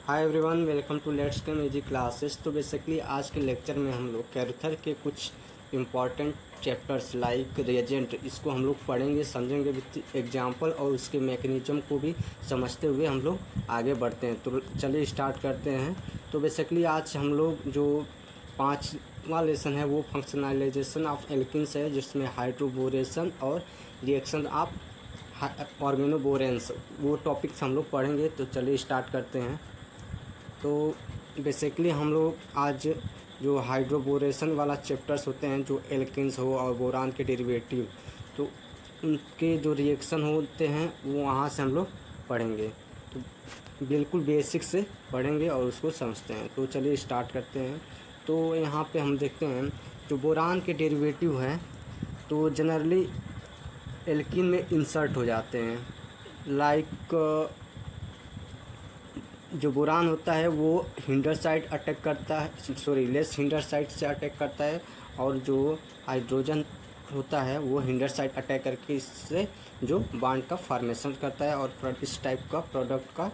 Hi everyone, welcome to let's के music classes. तो basically आज के लेक्चर में हम लोग कैरेक्टर के कुछ इम्पॉर्टेंट चैप्टर्स लाइक रिएजेंट इसको हम लोग पढ़ेंगे, समझेंगे विथ एग्जांपल और उसके मैकेनिज्म को भी समझते हुए हम लोग आगे बढ़ते हैं। तो चलिए स्टार्ट करते हैं। तो बेसिकली आज हम लोग जो 5वां लेसन है वो फंक्शनलाइजेशन ऑफ एल्किन्स है, जिसमें हाइड्रोबोरेशन और रिएक्शन ऑफ ऑर्गेनोबोरेंस वो टॉपिक्स हम लोग पढ़ेंगे। तो चलिए स्टार्ट करते हैं। तो बेसिकली हम लोग आज जो हाइड्रोबोरेशन वाला चैप्टर्स होते हैं, जो एल्केन्स हो और बोरान के डेरिवेटिव, तो उनके जो रिएक्शन होते हैं वो वहाँ से हम लोग पढ़ेंगे। तो बिल्कुल बेसिक से पढ़ेंगे और उसको समझते हैं। तो चलिए स्टार्ट करते हैं। तो यहाँ पे हम देखते हैं जो बोरान के डेरिवेटिव हैं तो जनरली एल्कीन में इंसर्ट हो जाते हैं। लाइक जो बोरान होता है वो हिंडर साइड अटैक करता है, लेस हिंडर साइड से अटैक करता है, और जो हाइड्रोजन होता है वो हिंडर साइड अटैक करके इससे जो बॉन्ड का फॉर्मेशन करता है और इस टाइप का प्रोडक्ट का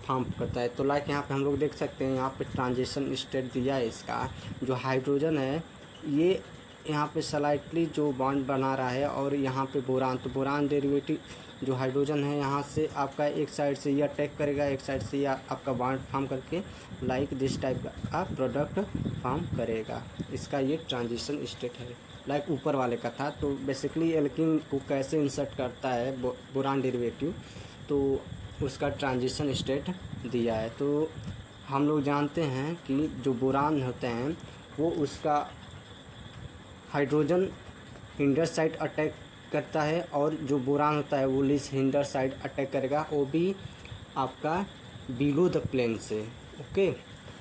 फॉर्म करता है। तो लाइक यहाँ पे हम लोग देख सकते हैं, यहाँ पे ट्रांजिशन स्टेट दिया है। इसका जो हाइड्रोजन है ये यहाँ पे स्लाइटली जो बॉन्ड बना रहा है, और यहाँ पे बोरान, तो बोरान डेरिवेटिव जो हाइड्रोजन है यहाँ से आपका एक साइड से ये अटैक करेगा, एक साइड से ये आपका बॉन्ड फॉर्म करके लाइक दिस टाइप का प्रोडक्ट फॉर्म करेगा। इसका ये ट्रांजिशन स्टेट है, लाइक ऊपर वाले का था। तो बेसिकली एल्कीन को कैसे इंसर्ट करता है बोरान डेरिवेटिव, तो उसका ट्रांजिशन स्टेट दिया है। तो हम लोग जानते हैं कि जो बोरान होते हैं वो उसका हाइड्रोजन हिंडर साइड अटैक करता है, और जो बोरान होता है वो लिस हिंडर साइड अटैक करेगा, वो भी आपका बिलो द प्लेन से। ओके,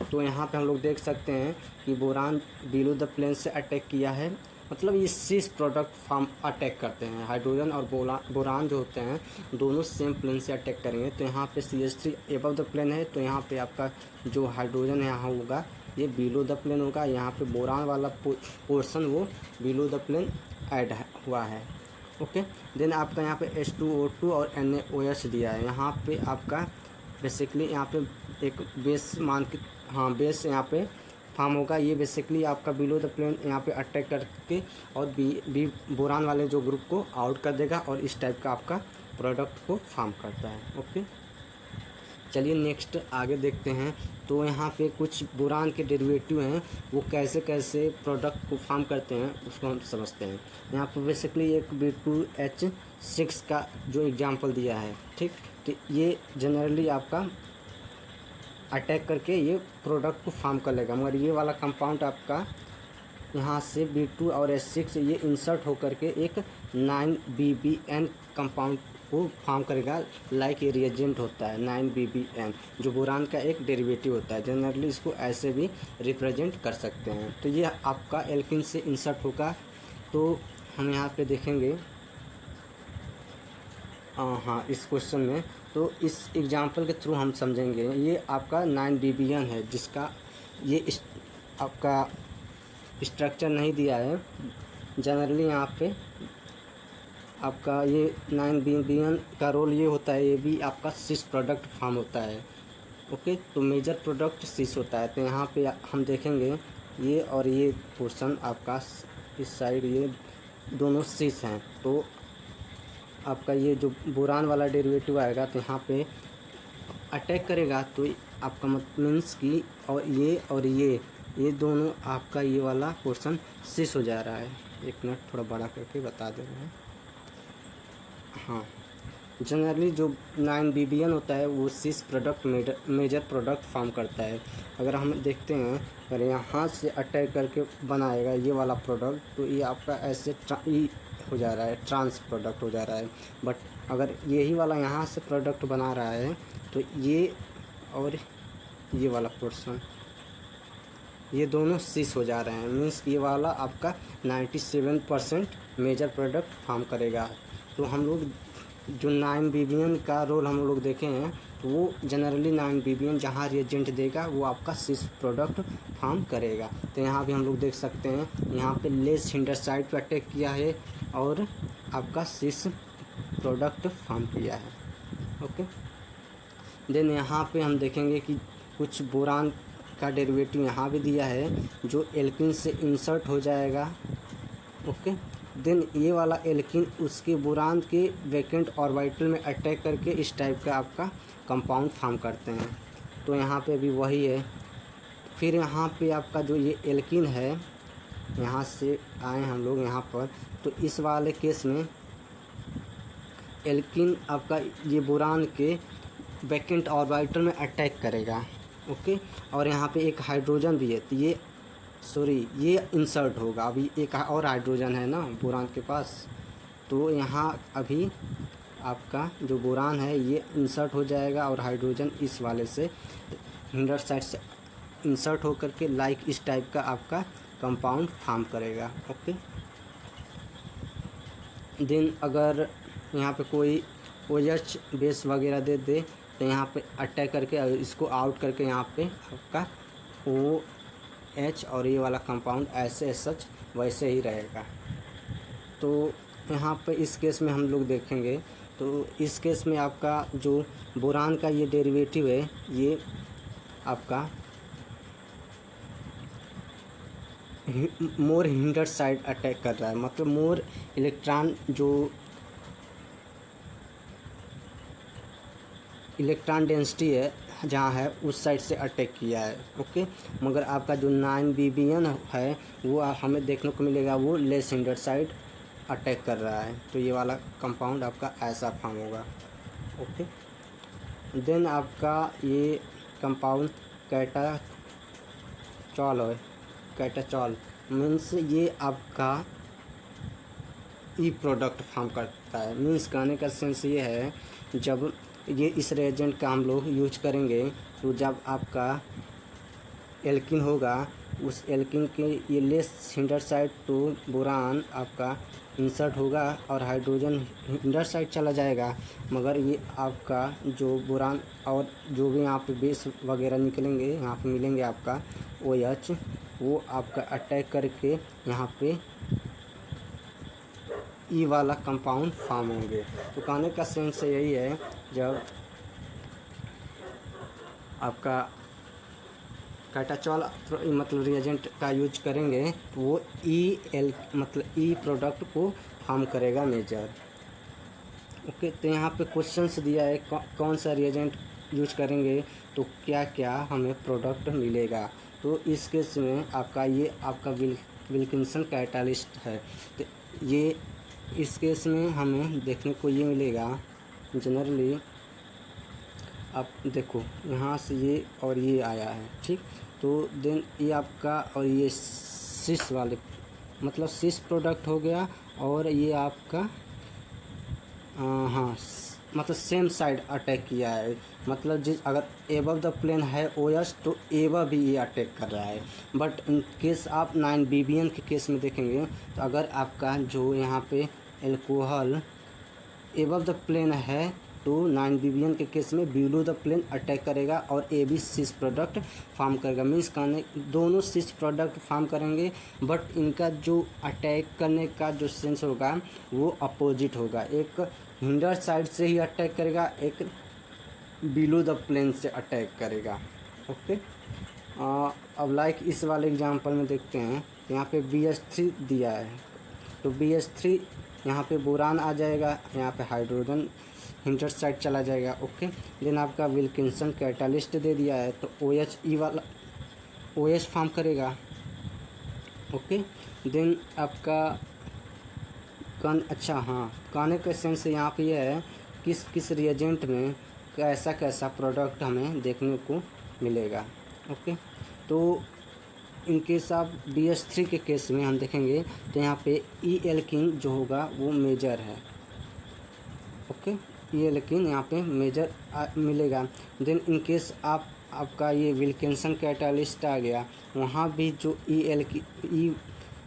तो यहाँ पे हम लोग देख सकते हैं कि बोरान बिलो द प्लेन से अटैक किया है, मतलब ये सिस प्रोडक्ट फॉर्म अटैक करते हैं। हाइड्रोजन और बोरान जो होते हैं दोनों सेम प्लेन से अटैक करेंगे। तो यहाँ पे CH3 एबव द प्लेन है, तो यहाँ पे आपका जो हाइड्रोजन यहाँ होगा ये बिलो द प्लेन होगा। यहाँ पे बोरान वाला पोर्शन वो बिलो द प्लेन ऐड हुआ है। ओके, देन आपका यहाँ पे H2O2 और NaOH दिया है। यहाँ पे आपका बेसिकली यहाँ पे एक बेस मान के, हाँ बेस यहाँ पे फॉर्म होगा। ये बेसिकली आपका बिलो द प्लेन यहाँ पे अटैक करके और बी बोरान वाले जो ग्रुप को आउट कर देगा, और इस टाइप का आपका प्रोडक्ट को फॉर्म करता है। ओके, चलिए नेक्स्ट आगे देखते हैं। तो यहाँ पे कुछ बोरान के डेरिवेटिव हैं, वो कैसे कैसे प्रोडक्ट को फॉर्म करते हैं उसको हम समझते हैं। यहाँ पे बेसिकली एक B2H6 का जो एग्जांपल दिया है, ठीक। तो ये जनरली आपका अटैक करके ये प्रोडक्ट को फॉर्म कर लेगा, मगर ये वाला कंपाउंड आपका यहाँ से B2 और H6 ये इंसर्ट होकर के एक 9BBN कंपाउंड को फॉर्म करेगा। लाइक ये रिएजेंट होता है 9BBN, जो बोरान का एक डेरिवेटिव होता है। जनरली इसको ऐसे भी रिप्रेजेंट कर सकते हैं। तो ये आपका एल्किन से इंसर्ट होगा। तो हम यहाँ पे देखेंगे हाँ इस क्वेश्चन में, तो इस एग्जांपल के थ्रू हम समझेंगे। ये आपका 9BBN है, जिसका ये आपका स्ट्रक्चर नहीं दिया है। जनरली यहाँ पे आपका ये 9BBN का रोल ये होता है, ये भी आपका सिस प्रोडक्ट फॉर्म होता है। ओके, तो मेजर प्रोडक्ट सिस होता है। तो यहाँ पे हम देखेंगे ये और ये पोर्शन आपका इस साइड ये दोनों सिस हैं। तो आपका ये जो बोरान वाला डेरिवेटिव आएगा तो यहाँ पे अटैक करेगा, तो आपका मीन्स कि और ये दोनों आपका ये वाला पोर्शन सिस हो जा रहा है। एक मिनट थोड़ा बड़ा करके बता दे रहे हैं। हाँ, जनरली जो 9BBN होता है वो सिस प्रोडक्ट मेजर प्रोडक्ट फॉर्म करता है। अगर हम देखते हैं, अगर यहाँ से अटैक करके बनाएगा ये वाला प्रोडक्ट, तो ये आपका ऐसे हो जा रहा है, ट्रांस प्रोडक्ट हो जा रहा है। बट अगर यही वाला यहाँ से प्रोडक्ट बना रहा है, तो ये और ये वाला पोर्शन ये दोनों सिस हो जा रहे हैं। मीन्स ये वाला आपका 97% मेजर प्रोडक्ट फॉर्म करेगा। तो हम लोग जो 9BBN का रोल हम लोग देखे हैं, तो वो जनरली 9BBN जहाँ रिएजेंट देगा वो आपका सिस प्रोडक्ट फॉर्म करेगा। तो यहाँ भी हम लोग देख सकते हैं, यहाँ पे लेस हिंडर साइड पर अटैक किया है और आपका सिस प्रोडक्ट फॉर्म किया है। ओके, देन यहाँ पे हम देखेंगे कि कुछ बोरान का डेरिवेटिव यहाँ भी दिया है जो एल्किन से इंसर्ट हो जाएगा। ओके, देन ये वाला एल्किन उसके बोरान के वैकेंट ऑर्बिटल में अटैक करके इस टाइप का आपका कंपाउंड फॉर्म करते हैं। तो यहाँ पे भी वही है। फिर यहाँ पे आपका जो ये एल्किन है, यहाँ से आए हम लोग यहाँ पर, तो इस वाले केस में एल्किन आपका ये बोरान के वैकेंट ऑर्बिटल में अटैक करेगा। ओके, और यहाँ पे एक हाइड्रोजन भी है, तो ये इंसर्ट होगा। अभी एक और हाइड्रोजन है ना बोरान के पास, तो यहाँ अभी आपका जो बोरान है ये इंसर्ट हो जाएगा और हाइड्रोजन इस वाले से हिंडर साइड से इंसर्ट होकर के लाइक इस टाइप का आपका कंपाउंड फॉर्म करेगा। ओके, देन अगर यहाँ पे कोई OH बेस वगैरह दे दे तो यहाँ पे अटैक करके इसको आउट करके यहाँ पे आपका OH और ये वाला कंपाउंड ऐसे सच वैसे ही रहेगा। तो यहाँ पे इस केस में हम लोग देखेंगे, तो इस केस में आपका जो बोरान का ये डेरिवेटिव है ये आपका मोर हिंडर साइड अटैक कर रहा है, मतलब मोर इलेक्ट्रॉन डेंसिटी है जहाँ है उस साइड से अटैक किया है। ओके, मगर आपका जो 9BBN है वो हमें देखने को मिलेगा वो लेस हिंडर साइड अटैक कर रहा है। तो ये वाला कंपाउंड आपका ऐसा फॉर्म होगा। ओके, देन आपका ये कंपाउंड कैटाचॉल मीन्स ये आपका ई प्रोडक्ट फॉर्म करता है। मीन्स कहने का सेंस ये है, जब ये इस रिएजेंट का हम लोग यूज करेंगे तो जब आपका एल्किन होगा उस एल्किन के ये less hindered side to boron आपका इंसर्ट होगा और हाइड्रोजन हिंडर साइड चला जाएगा, मगर ये आपका जो बोरान और जो भी यहाँ पे बेस वगैरह निकलेंगे यहाँ पे मिलेंगे आपका OH, वो आपका अटैक करके यहाँ पे ई वाला कंपाउंड फॉर्म होंगे। तो कहने का सेंस यही है, जब आपका कैटाचॉल मतलब रिएजेंट का यूज करेंगे तो वो मतलब ई प्रोडक्ट को फॉर्म करेगा मेजर। ओके, तो यहाँ पे क्वेश्चंस दिया है कौन सा रिएजेंट यूज करेंगे तो क्या क्या हमें प्रोडक्ट मिलेगा। तो इस केस में आपका ये आपका विल्किंसन कैटालिस्ट है। तो ये इस केस में हमें देखने को ये मिलेगा जनरली, आप देखो यहाँ से ये और ये आया है, ठीक। तो देन ये आपका और ये सिस वाले मतलब सिस प्रोडक्ट हो गया, और ये आपका हाँ मतलब सेम साइड अटैक किया है, मतलब जिस अगर एबव द प्लेन है OH तो एबव भी ये अटैक कर रहा है। बट इन केस आप 9BBN के केस में देखेंगे तो अगर आपका जो यहाँ पे एल्कोहल एबव द प्लेन है तो 9BBN के केस में बिलो द प्लेन अटैक करेगा और AB सिस प्रोडक्ट फॉर्म करेगा। मीन्स कहने दोनों सिस प्रोडक्ट फॉर्म करेंगे, बट इनका जो अटैक करने का जो सेंस होगा वो अपोजिट होगा। एक हिंडर साइड से ही अटैक करेगा, एक बिलो द प्लेन से अटैक करेगा। ओके, अब लाइक इस वाले एग्जांपल में देखते हैं, यहाँ पे BH3 दिया है, तो BH3 यहाँ पे बोरान आ जाएगा, यहाँ पे हाइड्रोजन हिंडर साइड चला जाएगा। ओके, देन आपका विल्किंसन कैटालिस्ट दे दिया है तो OH ई वाला OH फॉर्म करेगा। ओके, देन आपका अच्छा हाँ, कहने का सेंस यहाँ पे यह है किस किस रिएजेंट में कैसा कैसा प्रोडक्ट हमें देखने को मिलेगा। ओके, तो इन केस आप BH3 के केस में हम देखेंगे तो यहाँ पे ई एल्किन जो होगा वो मेजर है। ओके, ये लेकिन यहाँ पे मेजर मिलेगा। देन इन केस आपका ये विल्किंसन कैटालिस्ट आ गया, वहाँ भी जो ई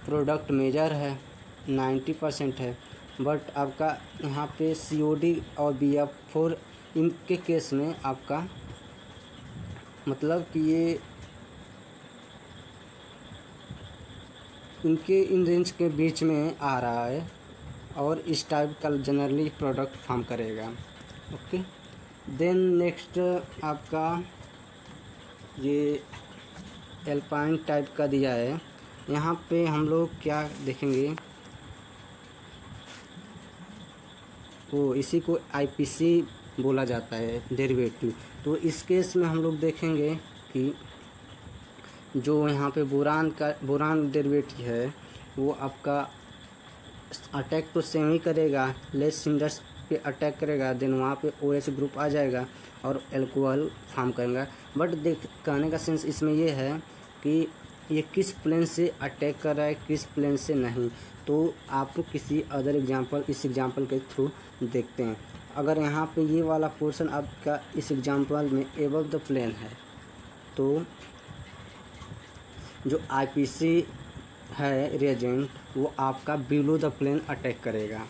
प्रोडक्ट मेजर है 90% है, बट आपका यहाँ पे COD और BF4 इनके केस में आपका मतलब कि ये इनके इन रेंज के बीच में आ रहा है और इस टाइप का जनरली प्रोडक्ट फॉर्म करेगा। ओके, देन नेक्स्ट आपका ये एल्पाइन टाइप का दिया है। यहाँ पे हम लोग क्या देखेंगे, वो इसी को आईपीसी बोला जाता है, डेरिवेटिव। तो इस केस में हम लोग देखेंगे कि जो यहाँ पे बोरान डेरिवेटिव है वो आपका अटैक तो सेम ही करेगा, लेस सिंडर्स पे अटैक करेगा, देन वहाँ पे OH ग्रुप आ जाएगा और अल्कोहल फॉर्म करेगा। बट कहने का सेंस इसमें ये है कि ये किस प्लेन से अटैक कर रहा है, किस प्लेन से नहीं। तो आप किसी अदर एग्जांपल, इस एग्जांपल के थ्रू देखते हैं। अगर यहाँ पे ये वाला पोर्शन आपका इस एग्जांपल में एबव द प्लेन है, तो जो आईपीसी है रिएजेंट वो आपका बिलो द प्लेन अटैक करेगा।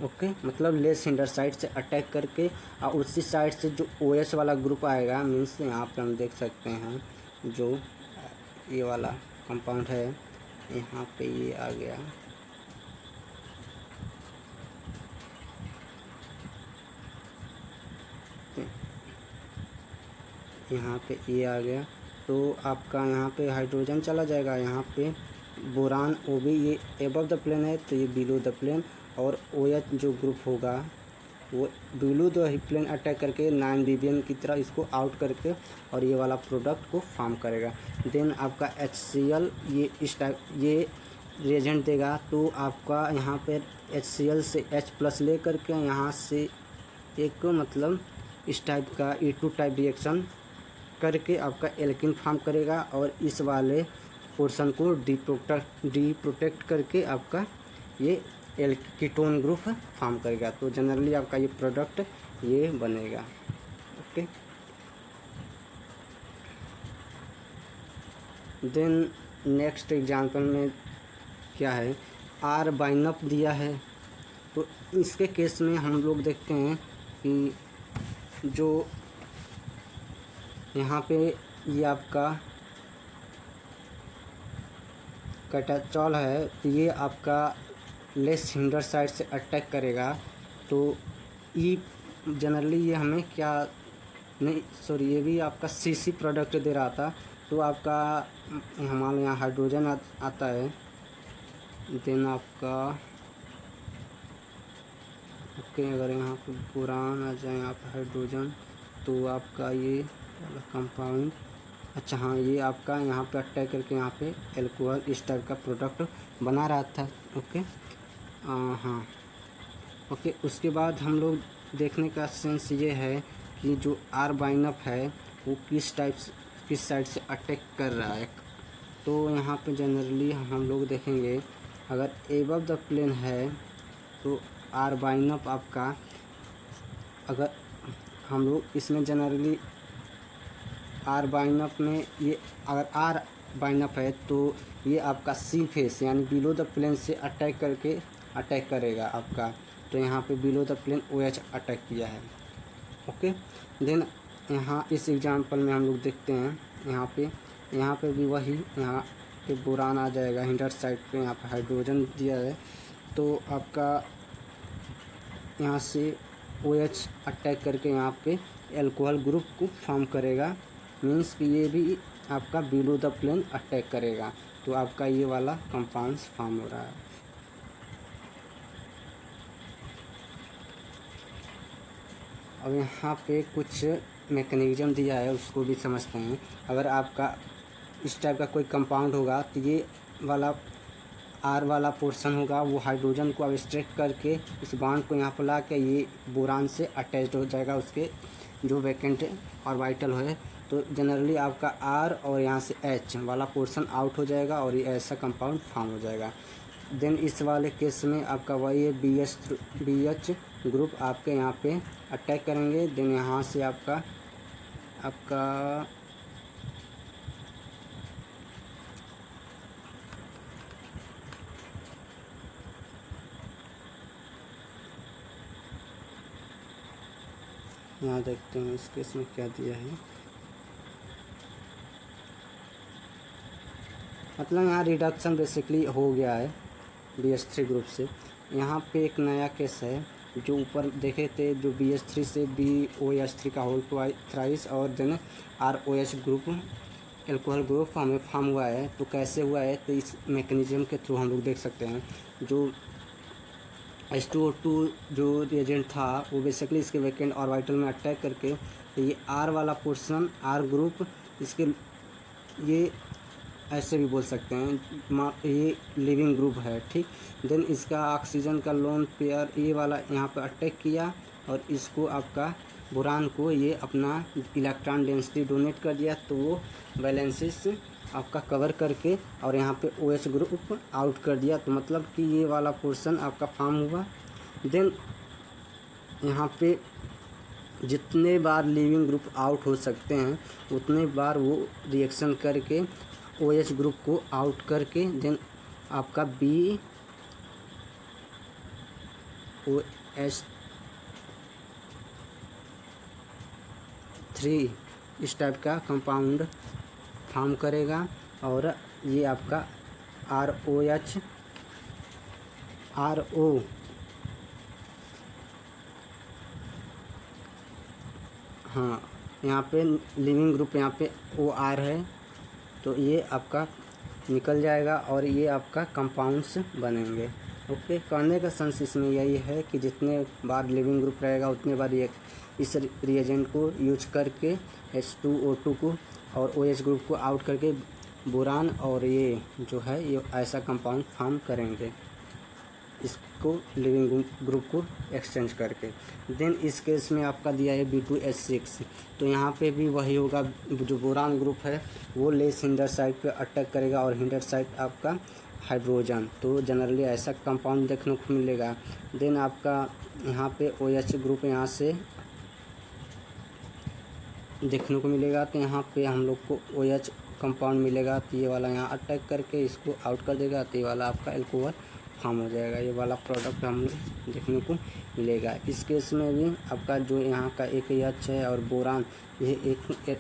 ओके, मतलब लेस हिंडर साइड से अटैक करके और उसी साइड से जो OH वाला ग्रुप आएगा, मीन्स यहाँ पे हम देख सकते हैं जो ये वाला कंपाउंड है, यहाँ पे ये आ गया, यहाँ पे ये आ गया। तो आपका यहाँ पे हाइड्रोजन चला जाएगा, यहाँ पे बोरान वो भी ये एबव द प्लेन है तो ये बिलो द प्लेन, और OH जो ग्रुप होगा वो बिलो द प्लेन अटैक करके 9 डिबियन की तरह इसको आउट करके और ये वाला प्रोडक्ट को फॉर्म करेगा। देन आपका HCl ये इस टाइप ये रिएजेंट देगा। तो आपका यहाँ पर HCl से H+ ले करके यहाँ से एक मतलब इस टाइप का E2 टाइप रिएक्शन करके आपका एल्किन फॉर्म करेगा और इस वाले पोर्शन को डीप्रोटेक्ट करके आपका ये कीटोन ग्रुप फॉर्म करेगा। तो जनरली आपका ये प्रोडक्ट ये बनेगा। ओके, देन नेक्स्ट एग्जांपल में क्या है, R बाइनअप दिया है। तो इसके केस में हम लोग देखते हैं कि जो यहाँ पे ये आपका कैटाचॉल है, तो ये आपका लेस हिंडर साइड से अटैक करेगा। तो ये जनरली ये हमें क्या नहीं, सॉरी, ये भी आपका CC प्रोडक्ट दे रहा था। तो आपका हमारे यहाँ हाइड्रोजन आता है, देन आपका ओके, अगर यहाँ पे बोरान आ जाए, यहाँ पे हाइड्रोजन, तो आपका ये वाला कंपाउंड, अच्छा हाँ, ये आपका यहाँ पे अटैक करके यहाँ पे एल्कोहल इस टाइप का प्रोडक्ट बना रहा था। ओके, हाँ, ओके। उसके बाद हम लोग देखने का सेंस ये है कि जो R बाइनअप है वो किस साइड से अटैक कर रहा है। तो यहाँ पे जनरली हम लोग देखेंगे, अगर एबव द प्लेन है तो R बाइनअप आपका, अगर हम लोग इसमें जनरली R बाइनअप में ये अगर R बाइनअप है तो ये आपका C फेस यानी बिलो द प्लेन से अटैक करेगा आपका। तो यहाँ पे below the plane OH attack किया है। ओके, देन यहाँ इस एग्जांपल में हम लोग देखते हैं, यहाँ पे भी वही, यहाँ पे बोरान आ जाएगा हिंडर साइड पे, यहाँ पे हाइड्रोजन दिया है। तो आपका यहाँ से OH अटैक करके यहाँ पे एल्कोहल ग्रुप को फॉर्म करेगा, मीन्स कि ये भी आपका बिलो द प्लेन अटैक करेगा। तो आपका ये वाला कंपाउंड्स फॉर्म हो रहा है। अब यहाँ पे कुछ मैकेनिज्म दिया है, उसको भी समझते हैं। अगर आपका इस टाइप का कोई कंपाउंड होगा तो ये वाला R वाला पोर्शन होगा वो हाइड्रोजन को अब्स्ट्रैक्ट करके इस बॉन्ड को यहाँ पर ला के ये बोरान से अटैच हो जाएगा, उसके जो वैकेंट ऑर्बिटल है। तो जनरली आपका R और यहाँ से H वाला पोर्शन आउट हो जाएगा और ये ऐसा कंपाउंड फॉर्म हो जाएगा। देन इस वाले केस में आपका वही है, BH ग्रुप आपके यहाँ पे अटैक करेंगे। देन यहाँ से आपका यहाँ देखते हैं इस केस में क्या दिया है, मतलब यहाँ रिडक्शन बेसिकली हो गया है BH3 ग्रुप से। यहाँ पे एक नया केस है जो ऊपर देखे थे जो BH3 से BOH3 का होल थ्राइस और then ROH group alcohol group हमें फॉर्म हुआ है। तो कैसे हुआ है, तो इस मैकेनिज्म के थ्रू हम लोग देख सकते हैं। जो H2O2 जो रिएजेंट था वो बेसिकली इसके वैकेंट ऑर्बिटल में अटैक करके ये R वाला पोर्शन R ग्रुप इसके ये ऐसे भी बोल सकते हैं ये लिविंग ग्रुप है, ठीक। देन इसका ऑक्सीजन का लोन पेयर ये वाला यहाँ पे अटैक किया और इसको आपका बोरान को ये अपना इलेक्ट्रॉन डेंसिटी डोनेट कर दिया, तो वो वैलेंसिस आपका कवर करके और यहाँ पे OH ग्रुप आउट कर दिया। तो मतलब कि ये वाला पोर्शन आपका फॉर्म हुआ। देन यहाँ पे जितने बार लिविंग ग्रुप आउट हो सकते हैं उतने बार वो रिएक्शन करके OH ग्रुप को आउट करके देन आपका BOH3 इस टाइप का कंपाउंड फॉर्म करेगा और ये आपका RO हाँ यहाँ पे लिविंग ग्रुप यहाँ पे OR है, तो ये आपका निकल जाएगा और ये आपका कंपाउंड्स बनेंगे। ओके, कहने का सेंस इसमें यही है कि जितने बार लिविंग ग्रुप रहेगा उतने बार ये इस रिएजेंट को यूज करके H2O2 को और OH ग्रुप को आउट करके बोरान और ये जो है ये ऐसा कंपाउंड फॉर्म करेंगे इसको लिविंग ग्रुप को एक्सचेंज करके। देन इस केस में आपका दिया है B2H6, तो यहाँ पे भी वही होगा। जो बोरान ग्रुप है वो लेस हिंडर साइड पे अटैक करेगा और हिंडर साइड आपका हाइड्रोजन, तो जनरली ऐसा कंपाउंड देखने को मिलेगा। देन आपका यहाँ पे OH ग्रुप यहाँ से देखने को मिलेगा, तो यहाँ पे हम लोग को OH कंपाउंड मिलेगा। तो ये वाला यहाँ अटैक करके इसको आउट कर देगा, तो ये वाला आपका एल्कोहल फॉर्म हो जाएगा। ये वाला प्रोडक्ट हम देखने को मिलेगा। इस केस में भी आपका जो यहाँ का एक AH है और बोरान ये एक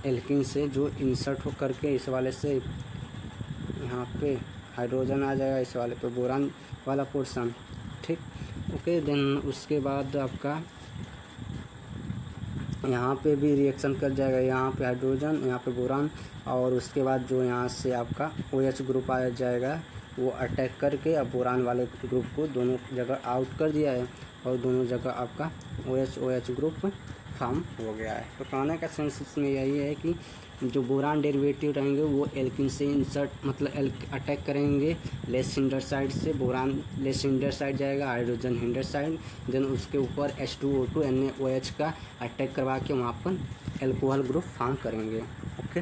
एल्किन से जो इंसर्ट हो करके इस वाले से यहाँ पे हाइड्रोजन आ जाएगा, इस वाले पे बोरान वाला पोर्शन, ठीक। ओके, देन उसके बाद आपका यहाँ पे भी रिएक्शन कर जाएगा, यहाँ पे हाइड्रोजन यहाँ पे बोरान और उसके बाद जो यहाँ से आपका OH ग्रुप आ जाएगा वो अटैक करके अब बोरान वाले ग्रुप को दोनों जगह आउट कर दिया है और दोनों जगह आपका OH ग्रुप फॉर्म हो गया है। तो कहने का सेंस इसमें यही है कि जो बोरान डेरिवेटिव रहेंगे वो एल्किन से इंसर्ट मतलब अटैक करेंगे लेस हिंडर साइड से, बोरान लेस हिंडर साइड जाएगा, हाइड्रोजन हिंडर साइड, देन उसके ऊपर H2O2 NaOH का अटैक करवा के वहाँ पर एल्कोहल ग्रुप फॉर्म करेंगे। ओके,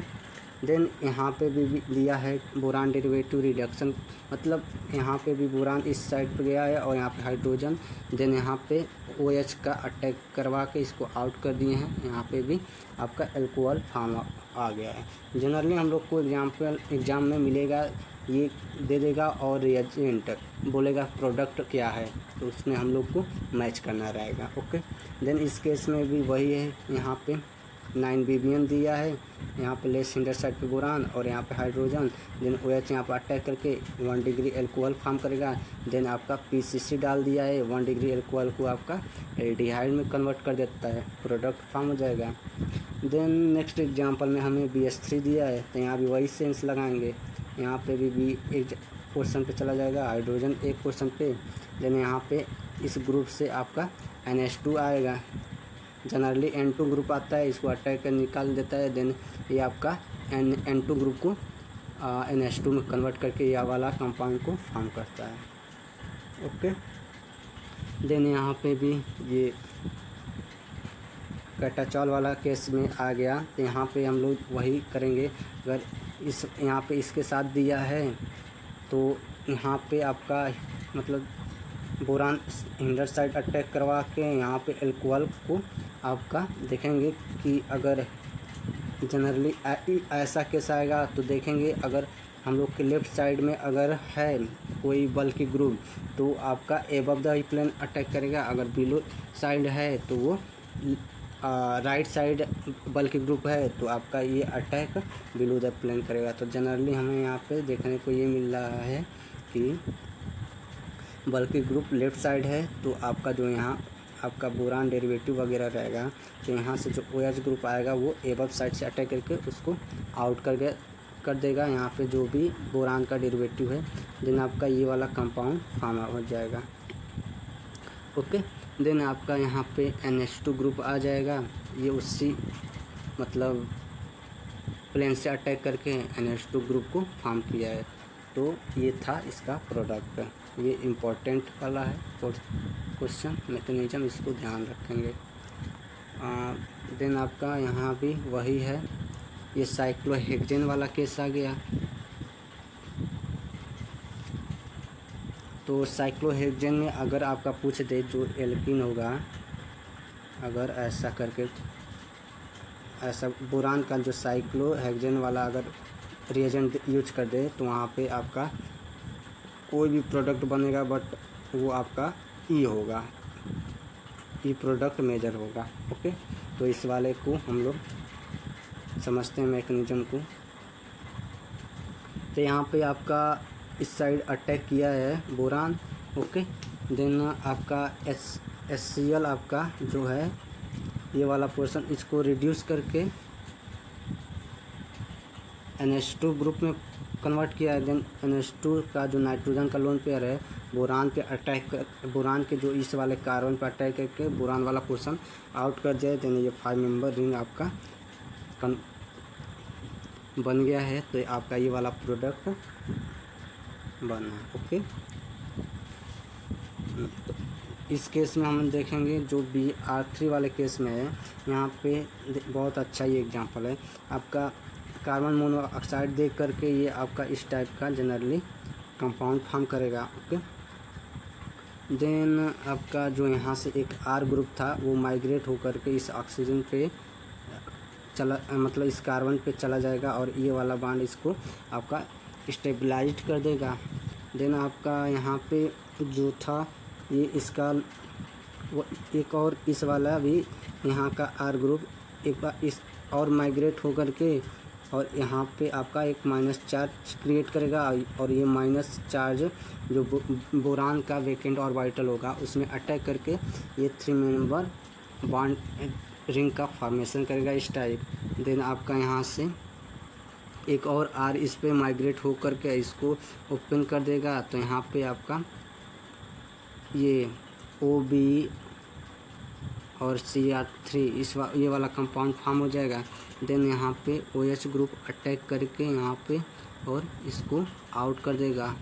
देन यहाँ पे भी दिया है बोरान डेरिवेटिव रिडक्शन, मतलब यहाँ पे भी बोरान इस साइड पे गया है और यहाँ पे हाइड्रोजन, देन यहाँ पे OH का अटैक करवा के इसको आउट कर दिए हैं। यहाँ पे भी आपका एल्कोहल फॉर्म आ गया है। जनरली हम लोग को एग्ज़ाम में मिलेगा, ये दे देगा और रिएजेंट बोलेगा प्रोडक्ट क्या है, तो उसमें हम लोग को मैच करना रहेगा। ओके, देन इस केस में भी वही है, यहाँ पे 9 BBN दिया है, यहाँ पे लेस हिंडर साइड पे बोरान और यहाँ पे हाइड्रोजन, देन OH यहाँ पर अटैक करके 1 डिग्री एल्कोहल फॉर्म करेगा। देन आपका PCC डाल दिया है, 1 डिग्री एल्कोहल को आपका एल्डिहाइड में कन्वर्ट कर देता है, प्रोडक्ट फॉर्म हो जाएगा। देन नेक्स्ट एग्जांपल में हमें BH3 दिया है, तो यहाँ भी वही सेंस लगाएंगे। यहाँ पे भी एक पोर्शन पे चला जाएगा, हाइड्रोजन एक पोर्शन पे, देन यहाँ पे इस ग्रुप से आपका NH2 आएगा, जनरली N2 ग्रुप आता है, इसको अटैक कर निकाल देता है। देन ये आपका N2 ग्रुप को NH2 में कन्वर्ट करके यह वाला कंपाउंड को फॉर्म करता है। ओके, देन यहाँ पे भी ये कैटाचॉल वाला केस में आ गया, तो यहाँ पे हम लोग वही करेंगे। अगर इस यहाँ पे इसके साथ दिया है तो यहाँ पे आपका मतलब बोरान हिंडर साइड अटैक करवा के यहाँ पे एल्कोहल को आपका देखेंगे कि अगर जनरली ऐसा केस आएगा तो देखेंगे अगर हम लोग के लेफ़्ट साइड में अगर है कोई बल्कि ग्रुप तो आपका एबव द प्लेन अटैक करेगा, अगर बिलो साइड है तो वो राइट साइड बल्कि ग्रुप है तो आपका ये अटैक बिलो द प्लेन करेगा। तो जनरली हमें यहाँ पे देखने को ये मिल रहा है कि बल्कि ग्रुप लेफ़्ट साइड है तो आपका जो यहाँ आपका बोरान डेरिवेटिव वगैरह रहेगा, तो यहाँ से जो OH ग्रुप आएगा वो एबव साइड से अटैक करके उसको आउट कर देगा। यहाँ पे जो भी बोरान का डेरिवेटिव है, देन आपका ये वाला कंपाउंड फॉर्म हो जाएगा। ओके, देन आपका यहाँ पे NH2 ग्रुप आ जाएगा। ये उसी मतलब प्लेन से अटैक करके NH2 ग्रुप को फॉर्म किया है। तो ये था इसका प्रोडक्ट। ये इम्पोर्टेंट वाला है क्वेश्चन मैकेनिज्म, इसको ध्यान रखेंगे। देन आपका यहाँ भी वही है, ये साइक्लोहेक्सेन वाला केस आ गया। तो साइक्लोहेक्सेन में अगर आपका पूछ दे जो एल्कीन होगा, अगर ऐसा करके ऐसा बोरान का जो साइक्लोहेक्सेन वाला अगर रिएजेंट यूज कर दे तो वहाँ पे आपका कोई भी प्रोडक्ट बनेगा, बट वो आपका ई होगा, ई प्रोडक्ट मेजर होगा। ओके, तो इस वाले को हम लोग समझते हैं मैकेनिज्म को। तो यहाँ पे आपका इस साइड अटैक किया है बोरान। ओके, देन आपका HCl आपका जो है ये वाला पोर्शन, इसको रिड्यूस करके NH2 ग्रुप में कन्वर्ट किया है। देन NH2 का जो नाइट्रोजन का लोन पेयर है बोरान के जो इस वाले कार्बन पर अटैक करके बोरान वाला पोर्शन आउट कर दिया। देन ये 5 मेंबर रिंग आपका बन गया है। तो आपका ये वाला प्रोडक्ट बना। ओके, तो इस केस में हम देखेंगे जो Br3 वाले केस में है, यहाँ पे बहुत अच्छा ये एग्जांपल है। आपका कार्बन मोनोऑक्साइड देख करके ये आपका इस टाइप का जनरली कंपाउंड फॉर्म करेगा। ओके, देन आपका जो यहाँ से एक R ग्रुप था वो माइग्रेट होकर के इस ऑक्सीजन पे चला, मतलब इस कार्बन पे चला जाएगा और ये वाला बॉन्ड इसको आपका स्टेबलाइज कर देगा। देन आपका यहाँ पे जो था ये इसका वो एक और इस वाला भी यहाँ का R ग्रुप एक बार इस और माइग्रेट होकर के और यहाँ पे आपका एक माइनस चार्ज क्रिएट करेगा और ये माइनस चार्ज जो बोरान का वेकेंट ऑर्बिटल होगा उसमें अटैक करके ये 3 मेंबर बॉन्ड रिंग का फॉर्मेशन करेगा इस टाइप। देन आपका यहाँ से एक और R इस पे माइग्रेट हो करके इसको ओपन कर देगा। तो यहाँ पे आपका ये OB और Cr3 ये वाला कंपाउंड फॉर्म हो जाएगा। देन यहाँ पे OH ग्रुप अटैक करके यहाँ पे और इसको आउट कर देगा।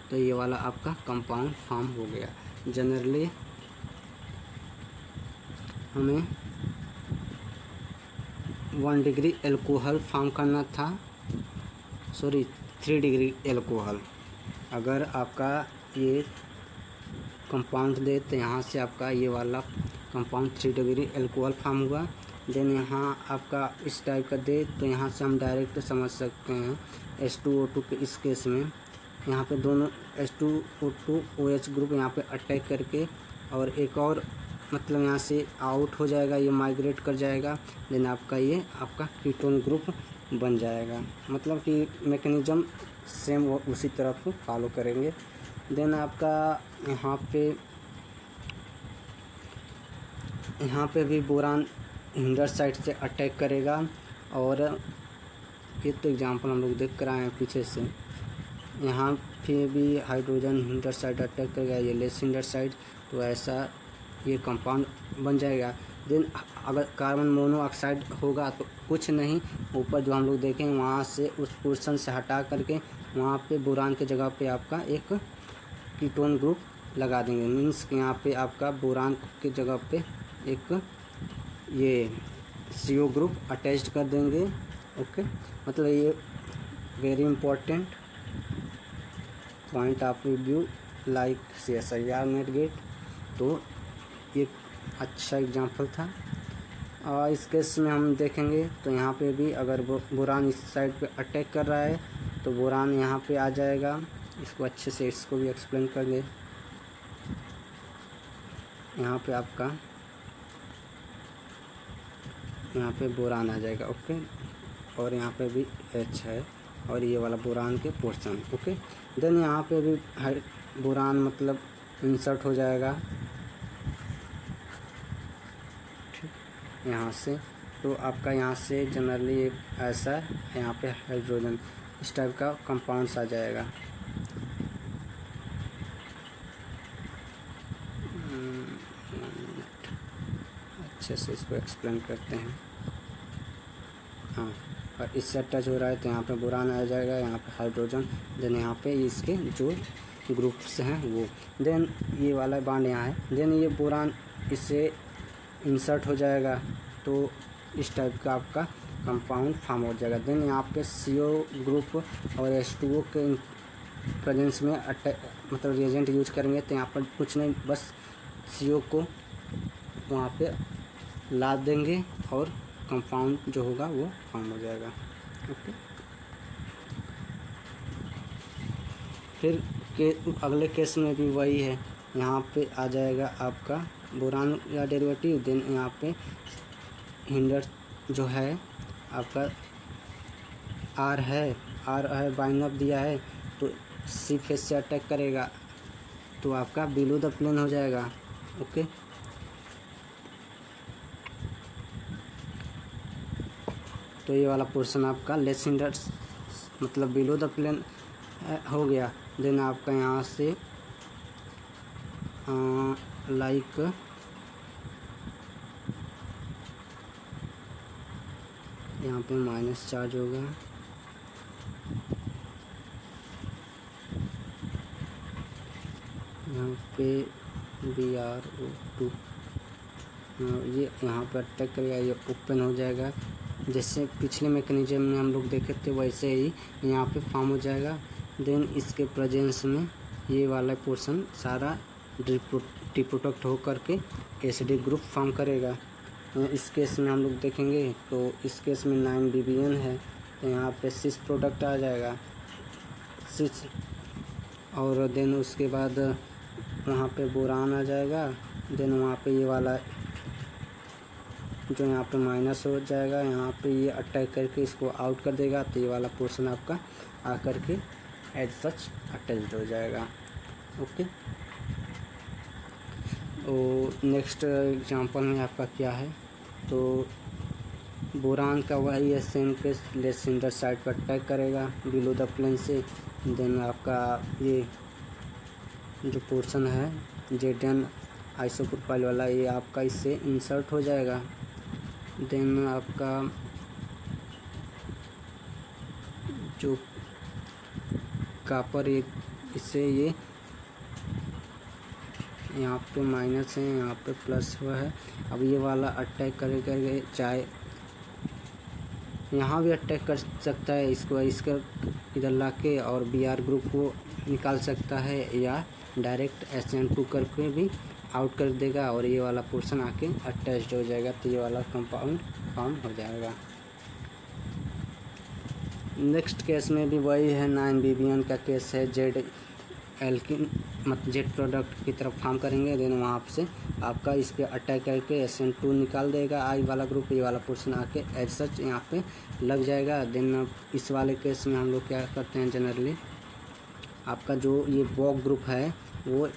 तो ये वाला आपका कंपाउंड फॉर्म हो गया। जनरली हमें 1 डिग्री एल्कोहल फॉर्म करना था, 3 डिग्री एल्कोहल। अगर आपका ये कंपाउंड दे तो यहाँ से आपका ये वाला कंपाउंड 3 डिग्री एल्कोहल फॉर्म हुआ। देन यहाँ आपका इस टाइप का दे तो यहाँ से हम डायरेक्ट समझ सकते हैं H2O2 के इस केस में यहाँ पे दोनों H2O2 OH ग्रुप यहाँ पे अटैक करके और एक और मतलब यहाँ से आउट हो जाएगा, ये माइग्रेट कर जाएगा। देन आपका ये आपका कीटोन ग्रुप बन जाएगा। मतलब कि मैकेनिज्म सेम उसी तरफ फॉलो करेंगे। देन आपका यहाँ पे भी बोरान हिंडर साइड से अटैक करेगा और ये तो एग्जांपल हम लोग देख कर आए हैं पीछे से। यहाँ पे भी हाइड्रोजन हिंडर साइड अटैक करेगा, ये लेस हिंडर साइड, तो ऐसा ये कंपाउंड बन जाएगा। देन अगर कार्बन मोनोऑक्साइड होगा तो कुछ नहीं, ऊपर जो हम लोग देखेंगे वहाँ से उस पोर्शन से हटा करके वहाँ पे बोरान के जगह पे आपका एक कीटोन ग्रुप लगा देंगे। मीन्स यहाँ पे आपका बोरान के जगह पे एक ये CO ग्रुप अटैच्ड कर देंगे। ओके, मतलब ये very important point of review like CSIR NET GATE. तो ये अच्छा एग्जांपल था। और इस केस में हम देखेंगे तो यहाँ पे भी अगर बोरान इस साइड पे अटैक कर रहा है तो बोरान यहाँ पे आ जाएगा। इसको अच्छे से इसको भी एक्सप्लेन कर दे। यहाँ पे आपका यहाँ पे बोरान आ जाएगा। ओके, और यहाँ पे भी H है और ये वाला बोरान के पोर्शन। ओके, देन यहाँ पे भी बोरान मतलब इंसर्ट हो जाएगा यहाँ से। तो आपका यहाँ से जनरली एक ऐसा यहाँ पे हाइड्रोजन इस टाइप का कंपाउंड्स आ जाएगा। अच्छे से इसको एक्सप्लेन करते हैं। हाँ, और इससे टच हो रहा है तो यहाँ पे बोरान आ जाएगा, यहाँ पे हाइड्रोजन, देन यहाँ पे इसके जो ग्रुप्स हैं वो, देन ये वाला बॉन्ड यहाँ है, देन ये बोरान इससे इंसर्ट हो जाएगा तो इस टाइप का आपका कंपाउंड फॉर्म हो जाएगा। देन यहाँ पे CO ग्रुप और H2O के प्रेजेंस में मतलब रिएजेंट यूज करेंगे तो यहाँ पर कुछ नहीं, बस CO को वहाँ पे ला देंगे और कंपाउंड जो होगा वो फॉर्म हो जाएगा। ओके, फिर अगले केस में भी वही है, यहाँ पे आ जाएगा आपका बोरान या डेरिवेटिव, देन यहाँ पे हिंडर जो है आपका R है बाइंग अप दिया है तो C फेस से अटैक करेगा तो आपका बिलो द प्लेन हो जाएगा। ओके, तो ये वाला पोर्शन आपका लेस हिंडर मतलब बिलो द प्लेन हो गया। देन आपका यहाँ से लाइक यहाँ पे माइनस चार्ज होगा, यहाँ पे BrO2 ये यहाँ पे अटैक करेगा, ये ओपन हो जाएगा। जैसे पिछले मैकेनिज्म में हम लोग देखे थे वैसे ही यहाँ पे फॉर्म हो जाएगा। देन इसके प्रेजेंस में ये वाला पोर्शन सारा डिप्रोडक्ट हो करके एसिडिक ग्रुप फॉर्म करेगा। इस केस में हम लोग देखेंगे तो इस केस में 9 BBN है तो यहाँ पे 6 प्रोडक्ट आ जाएगा 6, और देन उसके बाद वहाँ पे बोरान आ जाएगा। देन वहाँ पे ये वाला जो यहाँ पे माइनस हो जाएगा, यहाँ पे ये अटैक करके इसको आउट कर देगा तो ये वाला पोर्शन आपका आकर के एज सच अटैच्ड हो जाएगा। ओके, और नेक्स्ट एग्जांपल में आपका क्या है, तो बोरान का वही है same case, less hindered side पर अटैक करेगा बिलो द प्लेन से। देन आपका ये जो पोर्शन है Zn आइसोप्रोपाइल वाला ये आपका इससे इंसर्ट हो जाएगा। देन आपका जो कापर ये इससे ये यहाँ पे माइनस है यहाँ पे प्लस हुआ है। अब ये वाला अटैक करके चाहे यहाँ भी अटैक कर सकता है, इसको इसका इधर लाके और Br ग्रुप को निकाल सकता है या डायरेक्ट SN2 करके भी आउट कर देगा और ये वाला पोर्शन आके अटैच्ड हो जाएगा तो ये वाला कंपाउंड फॉर्म हो जाएगा। नेक्स्ट केस में भी वही है, 9 BBN का केस है, Z एल्किन मतलब जेड प्रोडक्ट की तरफ फॉर्म करेंगे। देन वहाँ से आपका इस पर अटैक करके SN2 निकाल देगा, I वाला ग्रुप ये वाला पोर्शन आके एज सच यहाँ पे लग जाएगा। देन इस वाले केस में हम लोग क्या करते हैं जनरली, आपका जो ये बॉक ग्रुप है वो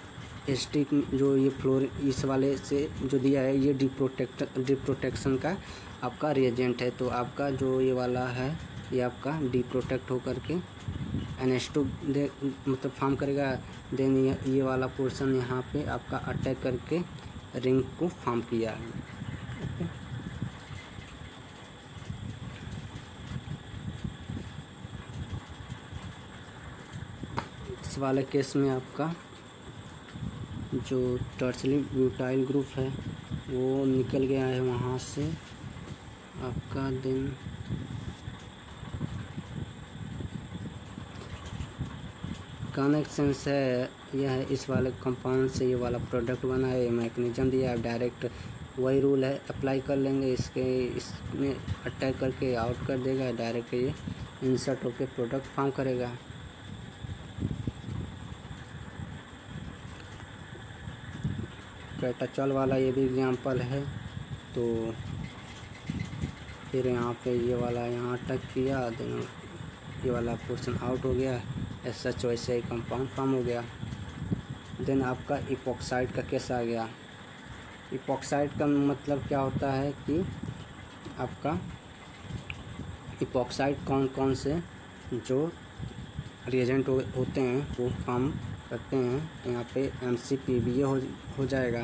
एस्टिक जो ये फ्लोर इस वाले से जो दिया है ये डिप्रोटेक्शन का आपका रिएजेंट है, तो आपका जो ये वाला है ये आपका डिप्रोटेक्ट होकर के NH2 मतलब फॉर्म करेगा। देन ये वाला पोर्शन यहाँ पे आपका अटैक करके रिंग को फॉर्म किया है। ओके, इस वाले केस में आपका जो टर्सरी ब्यूटाइल ग्रुप है वो निकल गया है वहाँ से आपका। देन कनेक्शंस है यह है इस वाले कंपाउंड से ये वाला प्रोडक्ट बना है, मैकेनिज्म दिया है, डायरेक्ट वही रूल है अप्लाई कर लेंगे, इसमें अटैक करके आउट कर देगा, डायरेक्ट ये इंसर्ट होकर प्रोडक्ट फॉर्म करेगा। कैटाचॉल वाला ये भी एग्जांपल है। तो फिर यहाँ पे ये वाला यहाँ अटैक किया, देन ये वाला पोर्शन आउट हो गया, एज सच वैसे ही कंपाउंड फॉर्म हो गया। देन आपका इपॉक्साइड का केस आ गया। इपॉक्साइड का मतलब क्या होता है कि आपका इपॉक्साइड कौन कौन से जो रिएजेंट होते हैं वो फॉर्म करते हैं। तो यहाँ पे MCPBA हो जाएगा।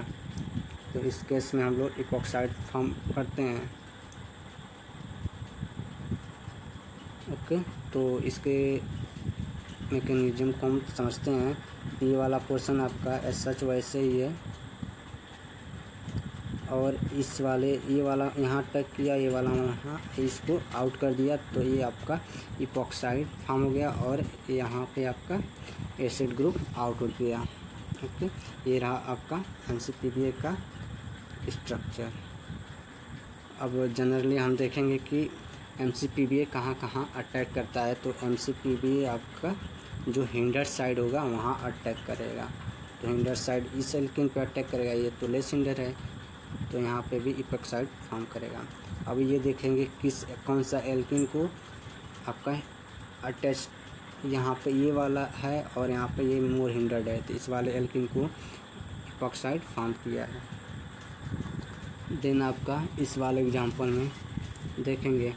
तो इस केस में हम लोग इपॉक्साइड फॉर्म करते हैं। ओके, तो इसके मैकेनिज्म को हम समझते हैं। ये वाला पोर्शन आपका एज सच वैसे ही है, और इस वाले ये वाला यहाँ टच किया, ये वाला वहाँ इसको आउट कर दिया, तो ये आपका इपॉक्साइड फॉर्म हो गया और यहाँ पे आपका एसिड ग्रुप आउट हो गया। ओके, ये रहा आपका MCPBA का स्ट्रक्चर। अब जनरली हम देखेंगे कि MCPBA कहाँ कहाँ अटैक करता है। तो MCPBA आपका जो हिंडर साइड होगा वहाँ अटैक करेगा। तो हिंडर साइड इस एल्किन पे अटैक करेगा, ये तो लेस हिंडर है, तो यहाँ पे भी इपॉक्साइड फॉर्म करेगा। अब ये देखेंगे कौन सा एल्किन को आपका अटैच, यहाँ पे ये वाला है और यहाँ पे ये मोर हिंडर्ड है, तो इस वाले एल्किन को इपॉक्साइड फॉर्म किया है। देन आपका इस वाले एग्जांपल में देखेंगे